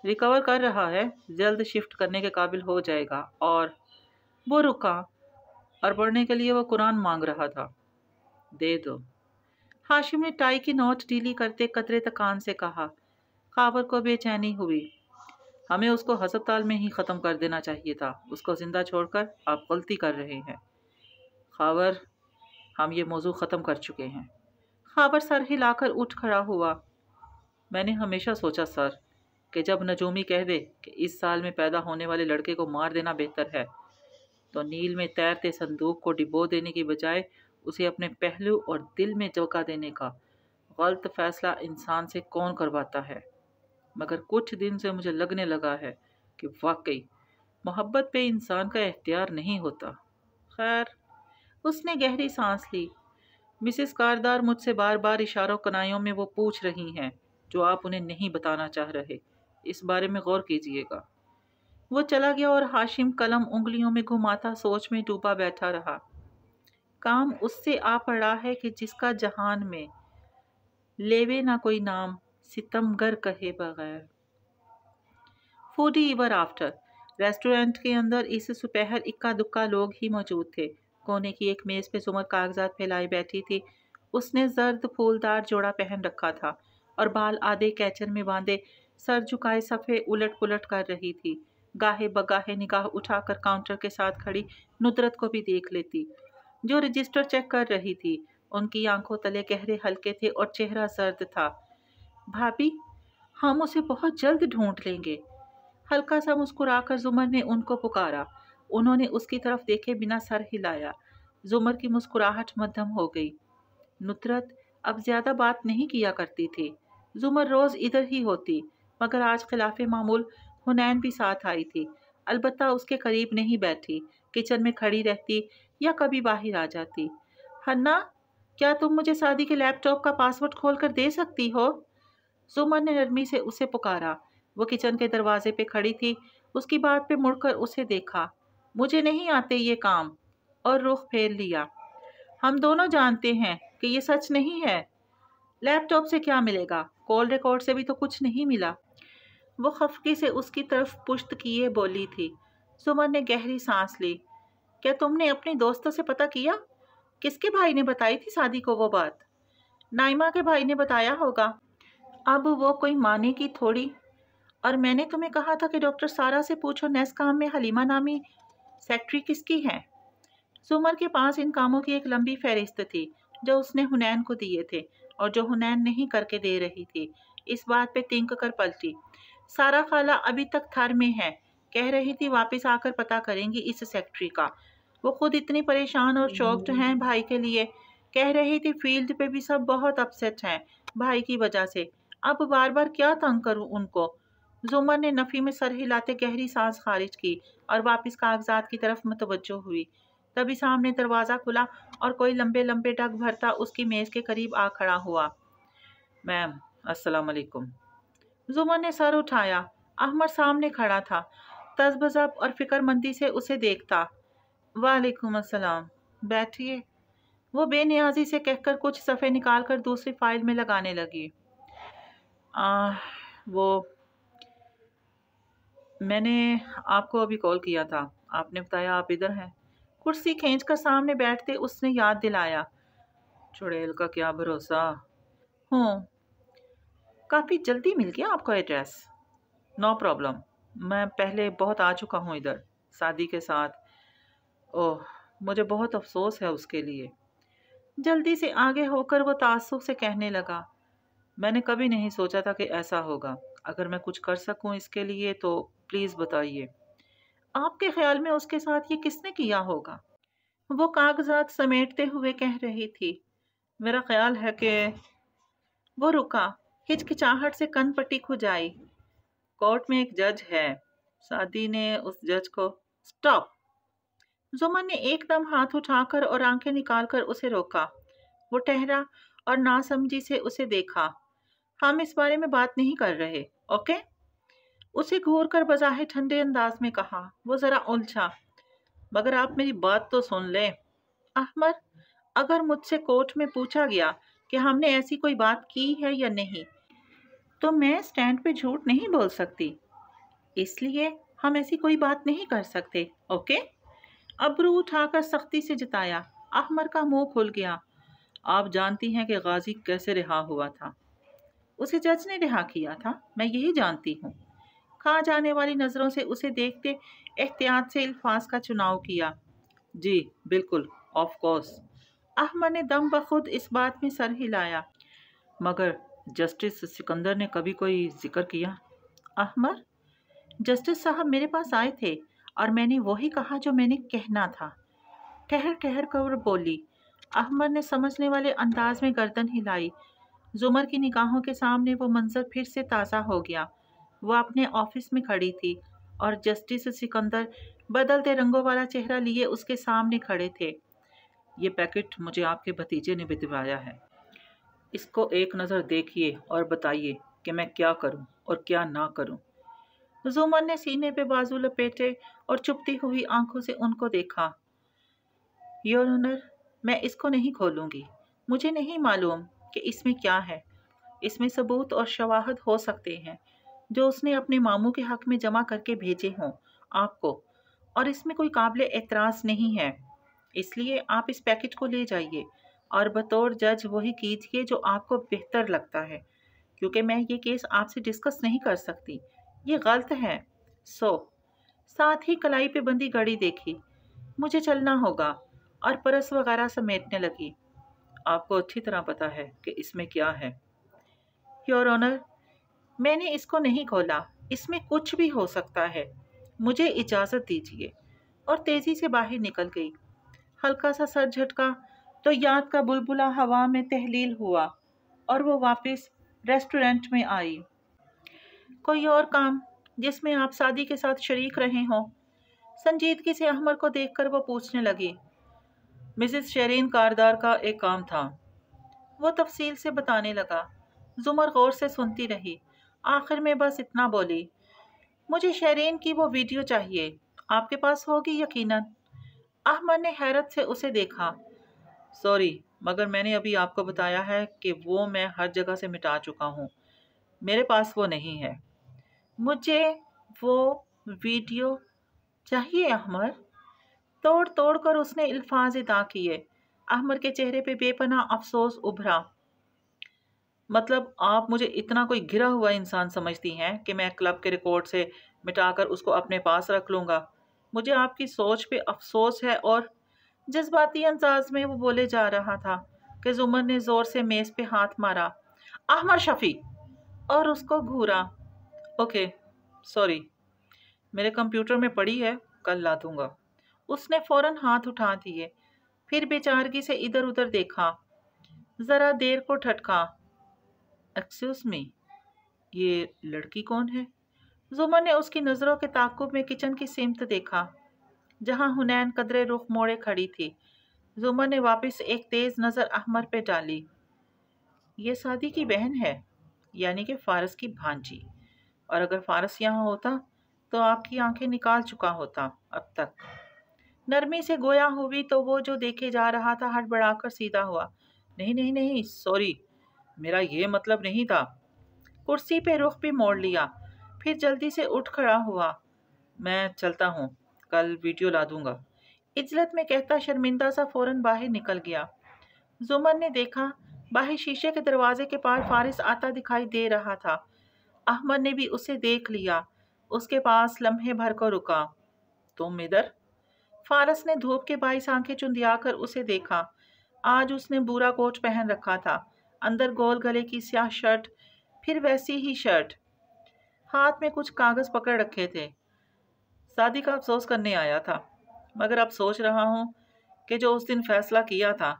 रिकवर कर रहा है, जल्द शिफ्ट करने के काबिल हो जाएगा। और वो रुका, और पढ़ने के लिए वो कुरान मांग रहा था। दे दो। हाशिम ने टाई की नोट ढीली करते कतरे तकान से कहा। खावर को बेचैनी हुई। हमें उसको हस्पताल में ही ख़त्म कर देना चाहिए था। उसको जिंदा छोड़कर आप गलती कर रहे हैं। खावर, हम ये मौजू ख़त्म कर चुके हैं। खावर सर हिलाकर उठ खड़ा हुआ। मैंने हमेशा सोचा सर कि जब नजूमी कह दे कि इस साल में पैदा होने वाले लड़के को मार देना बेहतर है, तो नील में तैरते संदूक को डिबो देने की बजाय उसे अपने पहलू और दिल में जगह देने का गलत फैसला इंसान से कौन करवाता है। मगर कुछ दिन से मुझे लगने लगा है कि वाकई मोहब्बत पे इंसान का इख्तियार नहीं होता। खैर, उसने गहरी सांस ली। मिसेस कारदार मुझसे बार बार इशारों कनाइयों में वो पूछ रही हैं जो आप उन्हें नहीं बताना चाह रहे। इस बारे में गौर कीजिएगा। वो चला गया और हाशिम कलम उंगलियों में घुमाता सोच में डूबा बैठा रहा। काम उससे आ पड़ा है कि जिसका जहान में लेवे ना कोई नाम, सितमगर कहे बगैर। Foodie इवर after. रेस्टोरेंट के अंदर इस सुपहर इक्का दुक्का लोग ही मौजूद थे। कोने की एक मेज पे जुमर कागजात फैलाई बैठी थी। उसने जर्द फूलदार जोड़ा पहन रखा था और बाल आधे कैचर में बांधे सर झुकाए सफ़े उलट पुलट कर रही थी। गाहे बगाहे निगाह उठाकर काउंटर के साथ खड़ी नुदरत को भी देख लेती, जो रजिस्टर चेक कर रही थी। उनकी आंखों तले गहरे हल्के थे और चेहरा सर्द था। भाभी, हम उसे बहुत जल्द ढूंढ लेंगे। हल्का सा मुस्कुराकर जुमर ने उनको पुकारा। उन्होंने उसकी तरफ देखे बिना सर हिलाया। जुमर की मुस्कुराहट मध्यम हो गई। नुसरत अब ज्यादा बात नहीं किया करती थी। जुमर रोज इधर ही होती, मगर आज खिलाफे मामूल हुनैन भी साथ आई थी। अलबत्ता उसके करीब नहीं बैठी, किचन में खड़ी रहती या कभी बाहर आ जाती। हन्ना, क्या तुम मुझे शादी के लैपटॉप का पासवर्ड खोल कर दे सकती हो? जुमर ने नरमी से उसे पुकारा। वो किचन के दरवाजे पे खड़ी थी। उसकी बात पे मुड़कर उसे देखा। मुझे नहीं आते ये काम, और रुख फेर लिया। हम दोनों जानते हैं कि ये सच नहीं है। लैपटॉप से क्या मिलेगा? कॉल रिकॉर्ड से भी तो कुछ नहीं मिला। वो खफकी से उसकी तरफ पुश्त किए बोली थी। सुमन ने गहरी सांस ली। क्या तुमने अपने दोस्तों से पता किया? किसके भाई ने बताई थी शादी को वो बात? नाइमा के भाई ने बताया होगा। अब वो कोई माने की थोड़ी। और मैंने तुम्हें कहा था कि डॉक्टर सारा से पूछो नेस्काम में हलीमा नामी सेक्रेटरी किसकी है। सुमर के पास इन कामों की एक लंबी फहरिस्त थी जो उसने हुनैन को दिए थे और जो हुनैन नहीं करके दे रही थी। इस बात पे तिंक कर पलटी। सारा खाला अभी तक थर में है, कह रही थी वापस आकर पता करेंगी इस सेक्रेटरी का। वो खुद इतनी परेशान और शॉक्ड हैं भाई के लिए। कह रही थी फील्ड पे भी सब बहुत अपसेट हैं भाई की वजह से। अब बार बार क्या तंग करूं उनको। जुमर ने नफी में सर हिलाते गहरी सांस खारिज की और वापस कागजात की तरफ मुतवज्जो हुई। तभी सामने दरवाज़ा खुला और कोई लंबे लंबे डग भरता उसकी मेज़ के करीब आ खड़ा हुआ। मैम, अस्सलाम वालेकुम। जुमर ने सर उठाया। अहमद सामने खड़ा था, तज़बज़ब और फिक्रमंदी से उसे देखता। वालेकुम अस्सलाम, बैठिए। वो बेनियाजी से कहकर कुछ सफ़े निकाल कर दूसरी फाइल में लगाने लगी। वो मैंने आपको अभी कॉल किया था, आपने बताया आप इधर हैं। कुर्सी खींचकर सामने बैठते उसने याद दिलाया। चुड़ैल का क्या भरोसा। हूँ, काफ़ी जल्दी मिल गया आपका एड्रेस। नो प्रॉब्लम, मैं पहले बहुत आ चुका हूँ इधर शादी के साथ। ओह, मुझे बहुत अफसोस है उसके लिए। जल्दी से आगे होकर वो ताज्जुब से कहने लगा। मैंने कभी नहीं सोचा था कि ऐसा होगा। अगर मैं कुछ कर सकूं इसके लिए तो प्लीज़ बताइए। आपके ख्याल में उसके साथ ये किसने किया होगा? वो कागजात समेटते हुए कह रही थी। मेरा ख्याल है कि वो रुका, हिचकिचाहट से कनपट्टी खुजाई। कोर्ट में एक जज है, शादी ने उस जज को। स्टॉप! जुमन ने एकदम हाथ उठाकर और आंखें निकालकर उसे रोका। वो ठहरा और नासमझी से उसे देखा। हम इस बारे में बात नहीं कर रहे, ओके? उसे घूर कर बजाहे ठंडे अंदाज में कहा। वो जरा उलझा। मगर आप मेरी बात तो सुन लें। अहमद, अगर मुझसे कोर्ट में पूछा गया कि हमने ऐसी कोई बात की है या नहीं, तो मैं स्टैंड पे झूठ नहीं बोल सकती। इसलिए हम ऐसी कोई बात नहीं कर सकते, ओके? अबरू उठाकर सख्ती से जताया। अहमद का मुंह खुल गया। आप जानती हैं कि गाजी कैसे रिहा हुआ था? उसे जज ने रिहा किया था, मैं यही जानती हूँ। खा जाने वाली नज़रों से उसे देखते एहतियात से अल्फाज का चुनाव किया। जी बिल्कुल, ऑफ कोर्स। अहमद ने दम बखुद इस बात में सर हिलाया। मगर जस्टिस सिकंदर ने कभी कोई जिक्र किया? अहमद, जस्टिस साहब मेरे पास आए थे और मैंने वही कहा जो मैंने कहना था। ठहर ठहर कर बोली। अहमद ने समझने वाले अंदाज में गर्दन हिलाई। जुमर की निगाहों के सामने वो मंजर फिर से ताज़ा हो गया। वो अपने ऑफिस में खड़ी थी और जस्टिस सिकंदर बदलते रंगों वाला चेहरा लिए उसके सामने खड़े थे। ये पैकेट मुझे आपके भतीजे ने भिजवाया है। इसको एक नज़र देखिए और बताइए कि मैं क्या करूं और क्या ना करूं। जुमर ने सीने पे बाजू लपेटे और चुपती हुई आंखों से उनको देखा। योर ऑनर, मैं इसको नहीं खोलूंगी। मुझे नहीं मालूम कि इसमें क्या है। इसमें सबूत और शवाहद हो सकते हैं जो उसने अपने मामू के हक में जमा करके भेजे हों آپ کو, اور اس میں کوئی قابل اعتراض نہیں ہے, اس لیے آپ اس پیکج کو لے جائیے اور بطور جج وہی کیجیے جو آپ کو بہتر لگتا ہے, کیونکہ میں یہ کیس آپ سے ڈسکس نہیں کر سکتی, یہ غلط ہے. ساتھ ہی کلائی پہ بندی گھڑی دیکھی. مجھے چلنا ہوگا, اور پرس وغیرہ سمیٹنے لگی. آپ کو اچھی طرح پتا ہے کہ اس میں کیا ہے. یور آنر, میں نے اس کو نہیں کھولا, اس میں کچھ بھی ہو سکتا ہے, مجھے اجازت دیجیے, اور تیزی سے باہر نکل گئی. ہلکا سا سر جھٹکا تو یاد کا بلبلا ہوا میں تحلیل ہوا, اور وہ واپس ریسٹورنٹ میں آئی. کوئی اور کام جس میں آپ سادی کے ساتھ شریک رہے ہوں؟ سنجیدگی سے احمر کو دیکھ کر وہ پوچھنے لگی. مسز شیرین کاردار کا ایک کام تھا. وہ تفصیل سے بتانے لگا. زمر غور سے سنتی رہی. آخر میں بس اتنا بولی, مجھے شیرین کی وہ ویڈیو چاہیے, آپ کے پاس ہوگی یقیناً. احمد نے حیرت سے اسے دیکھا. سوری, مگر میں نے ابھی آپ کو بتایا ہے کہ وہ میں ہر جگہ سے مٹا چکا ہوں, میرے پاس وہ نہیں ہے. مجھے وہ ویڈیو چاہیے احمد. توڑ توڑ کر اس نے الفاظ ادا کیے. احمد کے چہرے پہ بے پناہ افسوس ابھرا. مطلب آپ مجھے اتنا کوئی گرا ہوا انسان سمجھتی ہیں کہ میں کلب کے ریکارڈ سے مٹا کر اس کو اپنے پاس رکھ لوں گا؟ مجھے آپ کی سوچ پہ افسوس ہے. اور جذباتی انداز میں وہ بولے جا رہا تھا کہ زمر نے زور سے میز پہ ہاتھ مارا. احمد شفیع, اور اس کو گھورا. اوکے, سوری, میرے کمپیوٹر میں پڑی ہے, کل لا دوں گا. اس نے فوراً ہاتھ اٹھا دیے. پھر بے چارگی سے ادھر ادھر دیکھا. ذرا دیر کو ٹھٹکا. ایکسکیوز می, یہ لڑکی کون ہے؟ زمر نے اس کی نظروں کے تعاقب میں کچن کی سمت دیکھا جہاں حنین قدرے رخ موڑے کھڑی تھی. زمر نے واپس ایک تیز نظر احمر پہ ڈالی. یہ سعدی کی بہن ہے, یعنی کہ فارس کی بھانجی, اور اگر فارس یہاں ہوتا تو آپ کی آنکھیں نکال چکا ہوتا اب تک. نرمی سے گویا ہوئی تو وہ جو دیکھے جا رہا تھا ہڑبڑا کر سیدھا ہوا. نہیں نہیں نہیں, سوری, میرا یہ مطلب نہیں تھا. کرسی پہ رخ بھی موڑ لیا. پھر جلدی سے اٹھ کھڑا ہوا. میں چلتا ہوں, کل ویڈیو لا دوں گا. عجلت میں کہتا شرمندہ سا فوراً باہر نکل گیا. زمر نے دیکھا باہر شیشے کے دروازے کے پار فارس آتا دکھائی دے رہا تھا. احمد نے بھی اسے دیکھ لیا. اس کے پاس لمحے بھر کو رکا. تم ادھر؟ فارس نے دھوپ کے باعث آنکھیں چندیا کر اسے دیکھا. آج اس نے بورا کوٹ پہن رکھا تھا, اندر گول گلے کی سیاہ شرٹ, پھر ویسی ہی شرٹ. ہاتھ میں کچھ کاغذ پکڑ رکھے تھے. شادی کا افسوس کرنے آیا تھا, مگر اب سوچ رہا ہوں کہ جو اس دن فیصلہ کیا تھا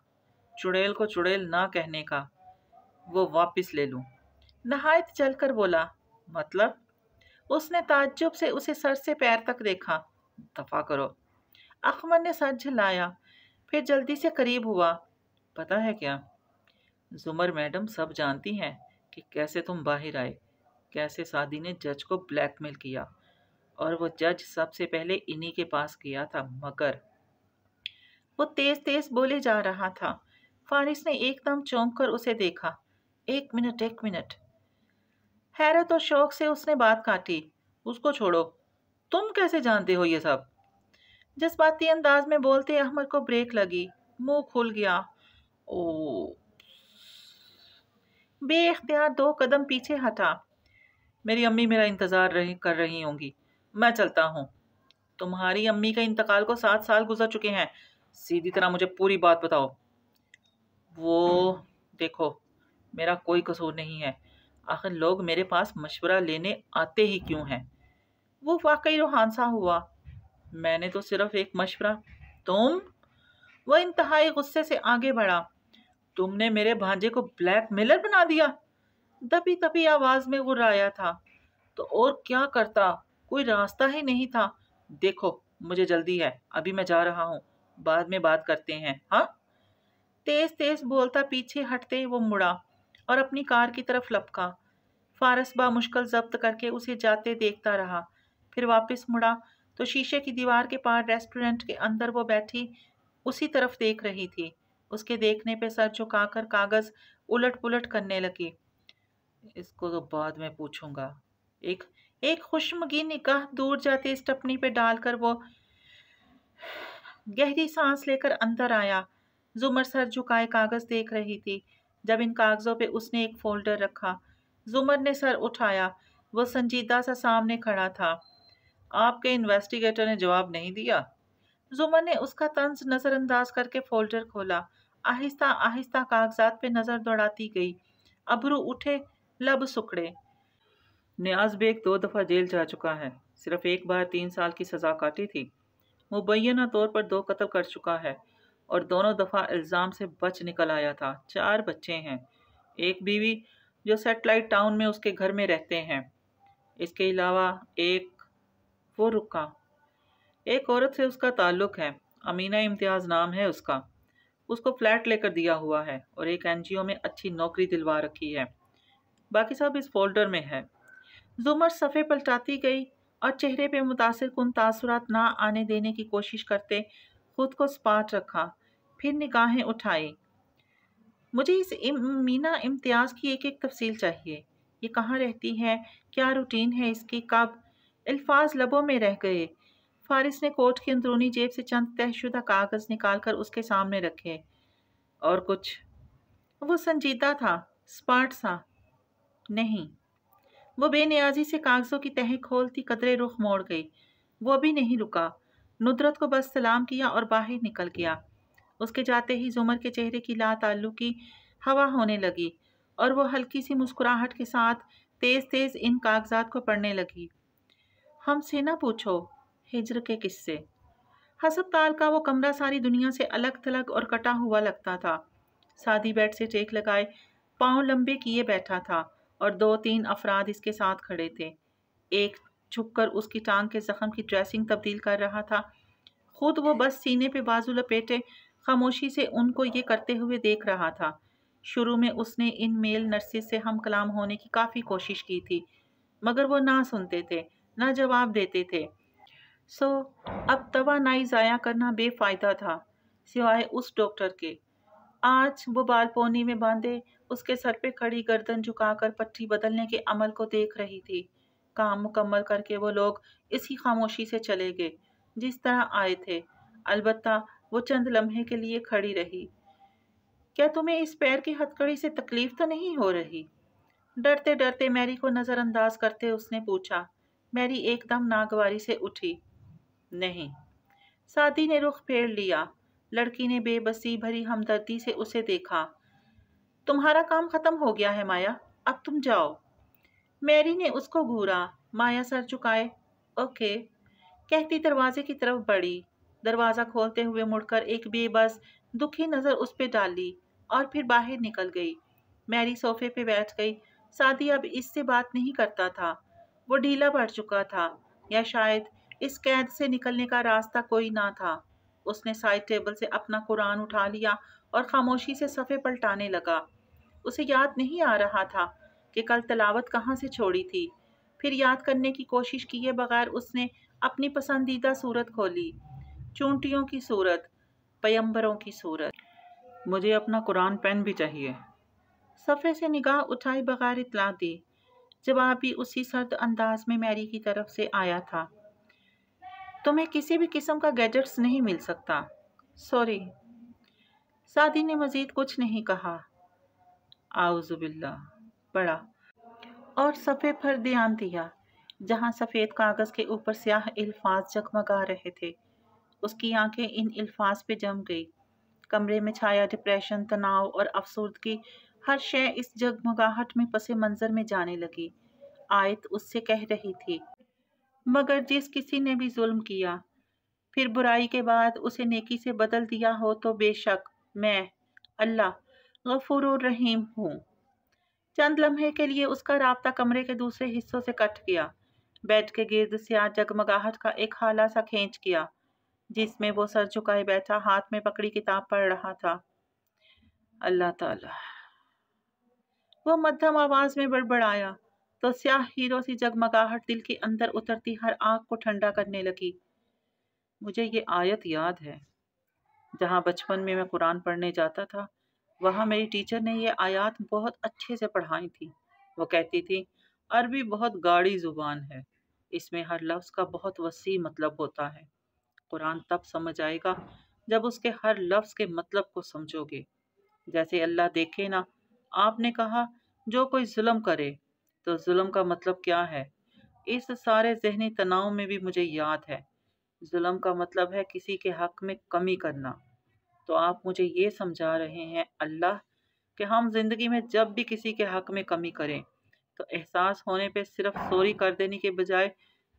چڑیل کو چڑیل نہ کہنے کا, وہ واپس لے لوں. نہایت جل کر بولا. مطلب؟ اس نے تعجب سے اسے سر سے پیر تک دیکھا. دفع کرو. احمد نے سر جھلایا, پھر جلدی سے قریب ہوا. پتا ہے کیا, زمر میڈم سب جانتی ہیں کہ کیسے تم باہر آئے, کیسے سعدی نے جج کو بلیک میل کیا, اور وہ جج سب سے پہلے انہی کے پاس گیا تھا. مگر وہ تیز تیز بولے جا رہا تھا. فارس نے ایک دم چونک کر اسے دیکھا. ایک منٹ. حیرت اور شوق سے اس نے بات کاٹی. اس کو چھوڑو, تم کیسے جانتے ہو یہ سب؟ جذباتی انداز میں بولتے احمد کو بریک لگی. منہ کھل گیا. او, بے اختیار 2 قدم پیچھے ہٹا. میری امی میرا انتظار کر رہی ہوں گی, میں چلتا ہوں. تمہاری امی کا انتقال کو 7 سال گزر چکے ہیں, سیدھی طرح مجھے پوری بات بتاؤ. وہ دیکھو, میرا کوئی قصور نہیں ہے, آخر لوگ میرے پاس مشورہ لینے آتے ہی کیوں ہیں؟ وہ واقعی روحان سا ہوا. میں نے تو صرف ایک مشورہ. تم؟ وہ انتہائی غصے سے آگے بڑھا. تم نے میرے بھانجے کو بلیک میلر بنا دیا. دبی دبی آواز میں غرایا تھا. تو اور کیا کرتا, کوئی راستہ ہی نہیں تھا. دیکھو مجھے جلدی ہے, ابھی میں جا رہا ہوں, بعد میں بات کرتے ہیں, ہاں؟ تیز تیز بولتا پیچھے ہٹتے وہ مڑا اور اپنی کار کی طرف لپکا. فارس با مشکل ضبط کر کے اسے جاتے دیکھتا رہا. پھر واپس مڑا تو شیشے کی دیوار کے پار ریسٹورنٹ کے اندر وہ بیٹھی اسی طرف دیکھ رہی تھی. اس کے دیکھنے پہ سر جھکا کر کاغذ الٹ پلٹ کرنے لگی. اس کو تو بعد میں پوچھوں گا. ایک एक खुशमगी निगाह दूर जाती स्टेपनी पे डालकर वो गहरी सांस लेकर अंदर आया। जुमर सर झुकाए कागज देख रही थी। जब इन कागजों पे उसने एक फोल्डर रखा, जुमर ने सर उठाया। वो संजीदा सा सामने खड़ा था। आपके इन्वेस्टिगेटर ने जवाब नहीं दिया? जुमर ने उसका तंज नजरअंदाज करके फोल्डर खोला। आहिस्ता आहिस्ता कागजात पे नजर दौड़ाती गई। अबरू उठे, लब सुकड़े। नियाज बेग 2 दफा जेल जा चुका है। सिर्फ एक बार 3 साल की सजा काटी थी। मुबैना तौर पर 2 कत्ल कर चुका है और दोनों दफा इल्जाम से बच निकल आया था। 4 बच्चे हैं, एक बीवी जो सैटेलाइट टाउन में उसके घर में रहते हैं। इसके अलावा वो रुका, एक औरत से उसका ताल्लुक है, अमीना इम्तियाज नाम है उसका। उसको फ्लैट लेकर दिया हुआ है और एक एनजीओ में अच्छी नौकरी दिलवा रखी है। बाकी सब इस फोल्डर में है। जुमर सफ़े पलटाती गई और चेहरे पे मुतासिर कुन तासुरात ना आने देने की कोशिश करते खुद को सपाट रखा। फिर निगाहें उठाई। मुझे इस मीना इम्तियाज़ की एक एक तफसील चाहिए। ये कहाँ रहती है, क्या रूटीन है इसकी, कब? अल्फाज लबों में रह गए। फारिस ने कोट की अंदरूनी जेब से चंद तहशुदा कागज़ निकालकर उसके सामने रखे। और कुछ? वो संजीदा था, स्पार्ट सा। नहीं। वो बेनियाजी से कागजों की तह खोलती कदरे रुख मोड़ गई। वो भी नहीं रुका। नुदरत को बस सलाम किया और बाहर निकल गया। उसके जाते ही जुमर के चेहरे की लाताल्लुकी हवा होने लगी और वो हल्की सी मुस्कुराहट के साथ तेज तेज इन कागजात को पढ़ने लगी। हमसे ना पूछो हिज्र के किस्से। हस्पताल का वो कमरा सारी दुनिया से अलग थलग और कटा हुआ लगता था। सादी बेड से टेक लगाए पांव लंबे किए बैठा था और 2-3 अफराद इसके साथ खड़े थे। एक झुककर उसकी टांग के जख्म की ड्रेसिंग तब्दील कर रहा था। खुद वो बस सीने पे बाजू लपेटे खामोशी से उनको ये करते हुए देख रहा था। शुरू में उसने इन मेल नर्सिस से हम कलाम होने की काफ़ी कोशिश की थी, मगर वो ना सुनते थे, ना जवाब देते थे। अब तवानाई ज़ाया करना बेफ़ायदा था, सिवाय उस डॉक्टर के। आज वो बाल पोनी में बांधे उसके सर पे खड़ी गर्दन झुकाकर पट्टी बदलने के अमल को देख रही थी। काम मुकम्मल करके वो लोग इसी खामोशी से चले गए जिस तरह आए थे। अलबत्ता वो चंद लम्हे के लिए खड़ी रही। क्या तुम्हें इस पैर की हथकड़ी से तकलीफ तो नहीं हो रही? डरते डरते मैरी को नज़रअंदाज करते उसने पूछा। मैरी एकदम नागवारी से उठी। नहीं। सादी ने रुख फेर लिया। लड़की ने बेबसी भरी हमदर्दी से उसे देखा। तुम्हारा काम खत्म हो गया है माया, अब तुम जाओ। मैरी ने उसको घूरा। माया सर झुकाए ओके कहती दरवाजे की तरफ बढ़ी। दरवाज़ा खोलते हुए मुड़कर एक बेबस दुखी नज़र उस पे डाली और फिर बाहर निकल गई। मैरी सोफे पे बैठ गई। सादी अब इससे बात नहीं करता था। वो ढीला पड़ चुका था, या शायद इस कैद से निकलने का रास्ता कोई ना था। उसने साइड टेबल से अपना कुरान उठा लिया और खामोशी से सफ़े पलटाने लगा। उसे याद नहीं आ रहा था कि कल तलावत कहाँ से छोड़ी थी। फिर याद करने की कोशिश किए बगैर उसने अपनी पसंदीदा सूरत खोली। चूंटियों की सूरत, पैगंबरों की सूरत। मुझे अपना कुरान पेन भी चाहिए। सफ़े से निगाह उठाए बगैर इतला दी। जवाब भी उसी सर्द अंदाज में मैरी की तरफ से आया था। तुम्हें किसी भी किस्म का गैजेट्स नहीं मिल सकता। सॉरी। सादी ने मजीद कुछ नहीं कहा। आउज़ुबिल्लाह पढ़ा और सफ़े पर ध्यान दिया जहाँ सफ़ेद कागज़ के ऊपर स्याह अल्फाज जगमगा रहे थे। उसकी आंखें इन अल्फाज पे जम गई। कमरे में छाया डिप्रेशन, तनाव और अफसुर्दगी, हर शय इस जगमगाहट में पसे मंजर में जाने लगी। आयत उससे कह रही थी, मगर जिस किसी ने भी जुल्म किया फिर बुराई के बाद उसे नेकी से बदल दिया हो तो बेशक मैं अल्लाह गफूरुर रहीम हूँ। चंद लम्हे के लिए उसका राब्ता कमरे के दूसरे हिस्सों से कट गया। बेड के गिर्द स्याह जगमगाहट का एक हाला सा खींच गया जिसमें वो सर झुकाए बैठा हाथ में पकड़ी किताब पढ़ रहा था। अल्लाह ताला। वो मध्यम आवाज में बड़बड़ाया तो स्याह हीरो सी जगमगाहट दिल के अंदर उतरती हर आग को ठंडा करने लगी। मुझे ये आयत याद है। जहाँ बचपन में मैं कुरान पढ़ने जाता था, वहाँ मेरी टीचर ने ये आयत बहुत अच्छे से पढ़ाई थी। वो कहती थी, अरबी बहुत गाढ़ी जुबान है, اس میں ہر لفظ کا بہت وسیع مطلب ہوتا ہے۔ قرآن تب سمجھ آئے گا جب اس کے ہر لفظ کے مطلب کو سمجھو گے۔ جیسے اللہ دیکھے نا، آپ نے کہا جو کوئی ظلم کرے، تو ظلم کا مطلب کیا ہے؟ اس سارے ذہنی تناؤ میں بھی مجھے یاد ہے، ظلم کا مطلب ہے کسی کے حق میں کمی کرنا۔ تو آپ مجھے یہ سمجھا رہے ہیں اللہ کہ ہم زندگی میں جب بھی کسی کے حق میں کمی کریں تو احساس ہونے پہ صرف سوری کر دینے کے بجائے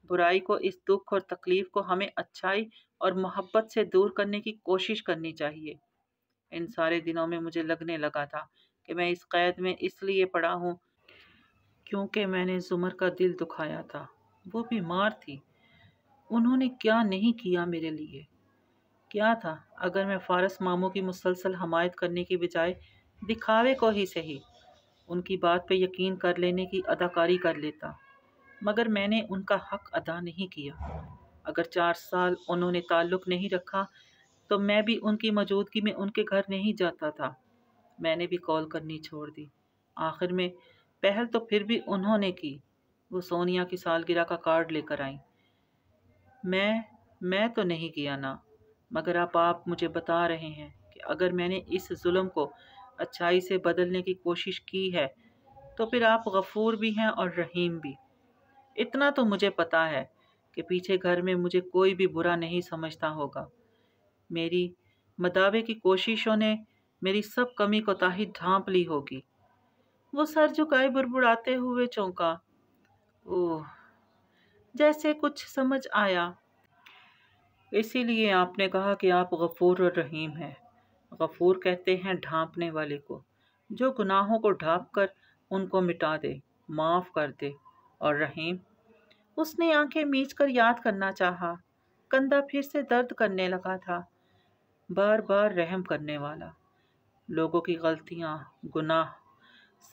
برائی کو، اس دکھ اور تکلیف کو ہمیں اچھائی اور محبت سے دور کرنے کی کوشش کرنی چاہیے۔ ان سارے دنوں میں مجھے لگنے لگا تھا کہ میں اس قید میں اس لیے پڑا ہوں کیونکہ میں نے زمر کا دل دکھایا تھا۔ وہ بیمار تھی، انہوں نے کیا نہیں کیا میرے لیے؟ کیا تھا اگر میں فارس ماموں کی مسلسل حمایت کرنے کی بجائے دکھاوے کو ہی صحیح ان کی بات پہ یقین کر لینے کی اداکاری کر لیتا؟ مگر میں نے ان کا حق ادا نہیں کیا۔ اگر 4 سال انہوں نے تعلق نہیں رکھا تو میں بھی ان کی موجودگی میں ان کے گھر نہیں جاتا تھا۔ میں نے بھی کال کرنی چھوڑ دی۔ آخر میں پہل تو پھر بھی انہوں نے کی، وہ سونیا کی سالگرہ کا کارڈ لے کر آئیں۔ میں تو نہیں کیا نا، مگر اب آپ مجھے بتا رہے ہیں کہ اگر میں نے اس ظلم کو اچھائی سے بدلنے کی کوشش کی ہے تو پھر آپ غفور بھی ہیں اور رحیم بھی۔ اتنا تو مجھے پتا ہے کہ پیچھے گھر میں مجھے کوئی بھی برا نہیں سمجھتا ہوگا۔ میری مداوے کی کوششوں نے میری سب کمی کوتاہی ڈھانپ لی ہوگی۔ وہ سر جھکائے بڑبڑاتے ہوئے چونکا۔ اوہ، جیسے کچھ سمجھ آیا۔ اسی لیے آپ نے کہا کہ آپ غفور اور رحیم ہیں۔ غفور کہتے ہیں ڈھانپنے والے کو، جو گناہوں کو ڈھانپ کر ان کو مٹا دے، معاف کر دے۔ اور رحیم؟ اس نے آنکھیں میچ کر یاد کرنا چاہا۔ کندھا پھر سے درد کرنے لگا تھا۔ بار بار رحم کرنے والا، لوگوں کی غلطیاں، گناہ،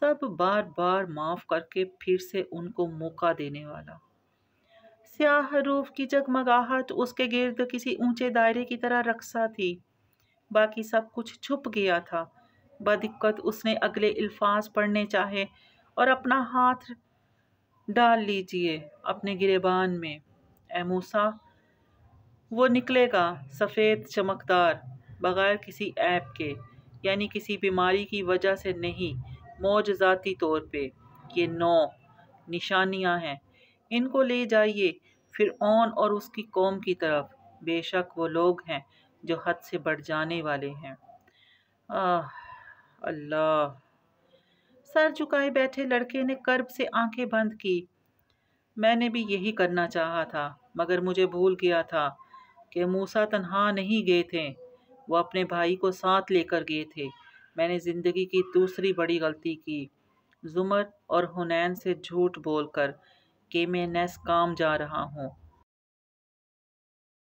سب بار بار معاف کر کے پھر سے ان کو موقع دینے والا۔ سیاہ حروف کی جگمگاہٹ اس کے گرد کسی اونچے دائرے کی طرح رقصا تھی۔ باقی سب کچھ چھپ گیا تھا۔ بدقت اس نے اگلے الفاظ پڑھنے چاہے اور اپنا ہاتھ ڈال لیجئے اپنے گریبان میں۔ اے موسیٰ، وہ نکلے گا سفید چمکدار، بغیر کسی عیب کے، یعنی کسی بیماری کی وجہ سے نہیں، معجزاتی طور پہ۔ یہ 9 نشانیاں ہیں، ان کو لے جائیے فرعون اور اس کی قوم کی طرف۔ بے شک وہ لوگ ہیں جو حد سے بڑھ جانے والے ہیں۔ آہ اللہ! سر جھکائے بیٹھے لڑکے نے کرب سے آنکھیں بند کی۔ میں نے بھی یہی کرنا چاہا تھا، مگر مجھے بھول گیا تھا کہ موسیٰ تنہا نہیں گئے تھے، وہ اپنے بھائی کو ساتھ لے کر گئے تھے۔ میں نے زندگی کی دوسری بڑی غلطی کی، زمر اور حنین سے جھوٹ بول کر کہ میں نیس کام جا رہا ہوں۔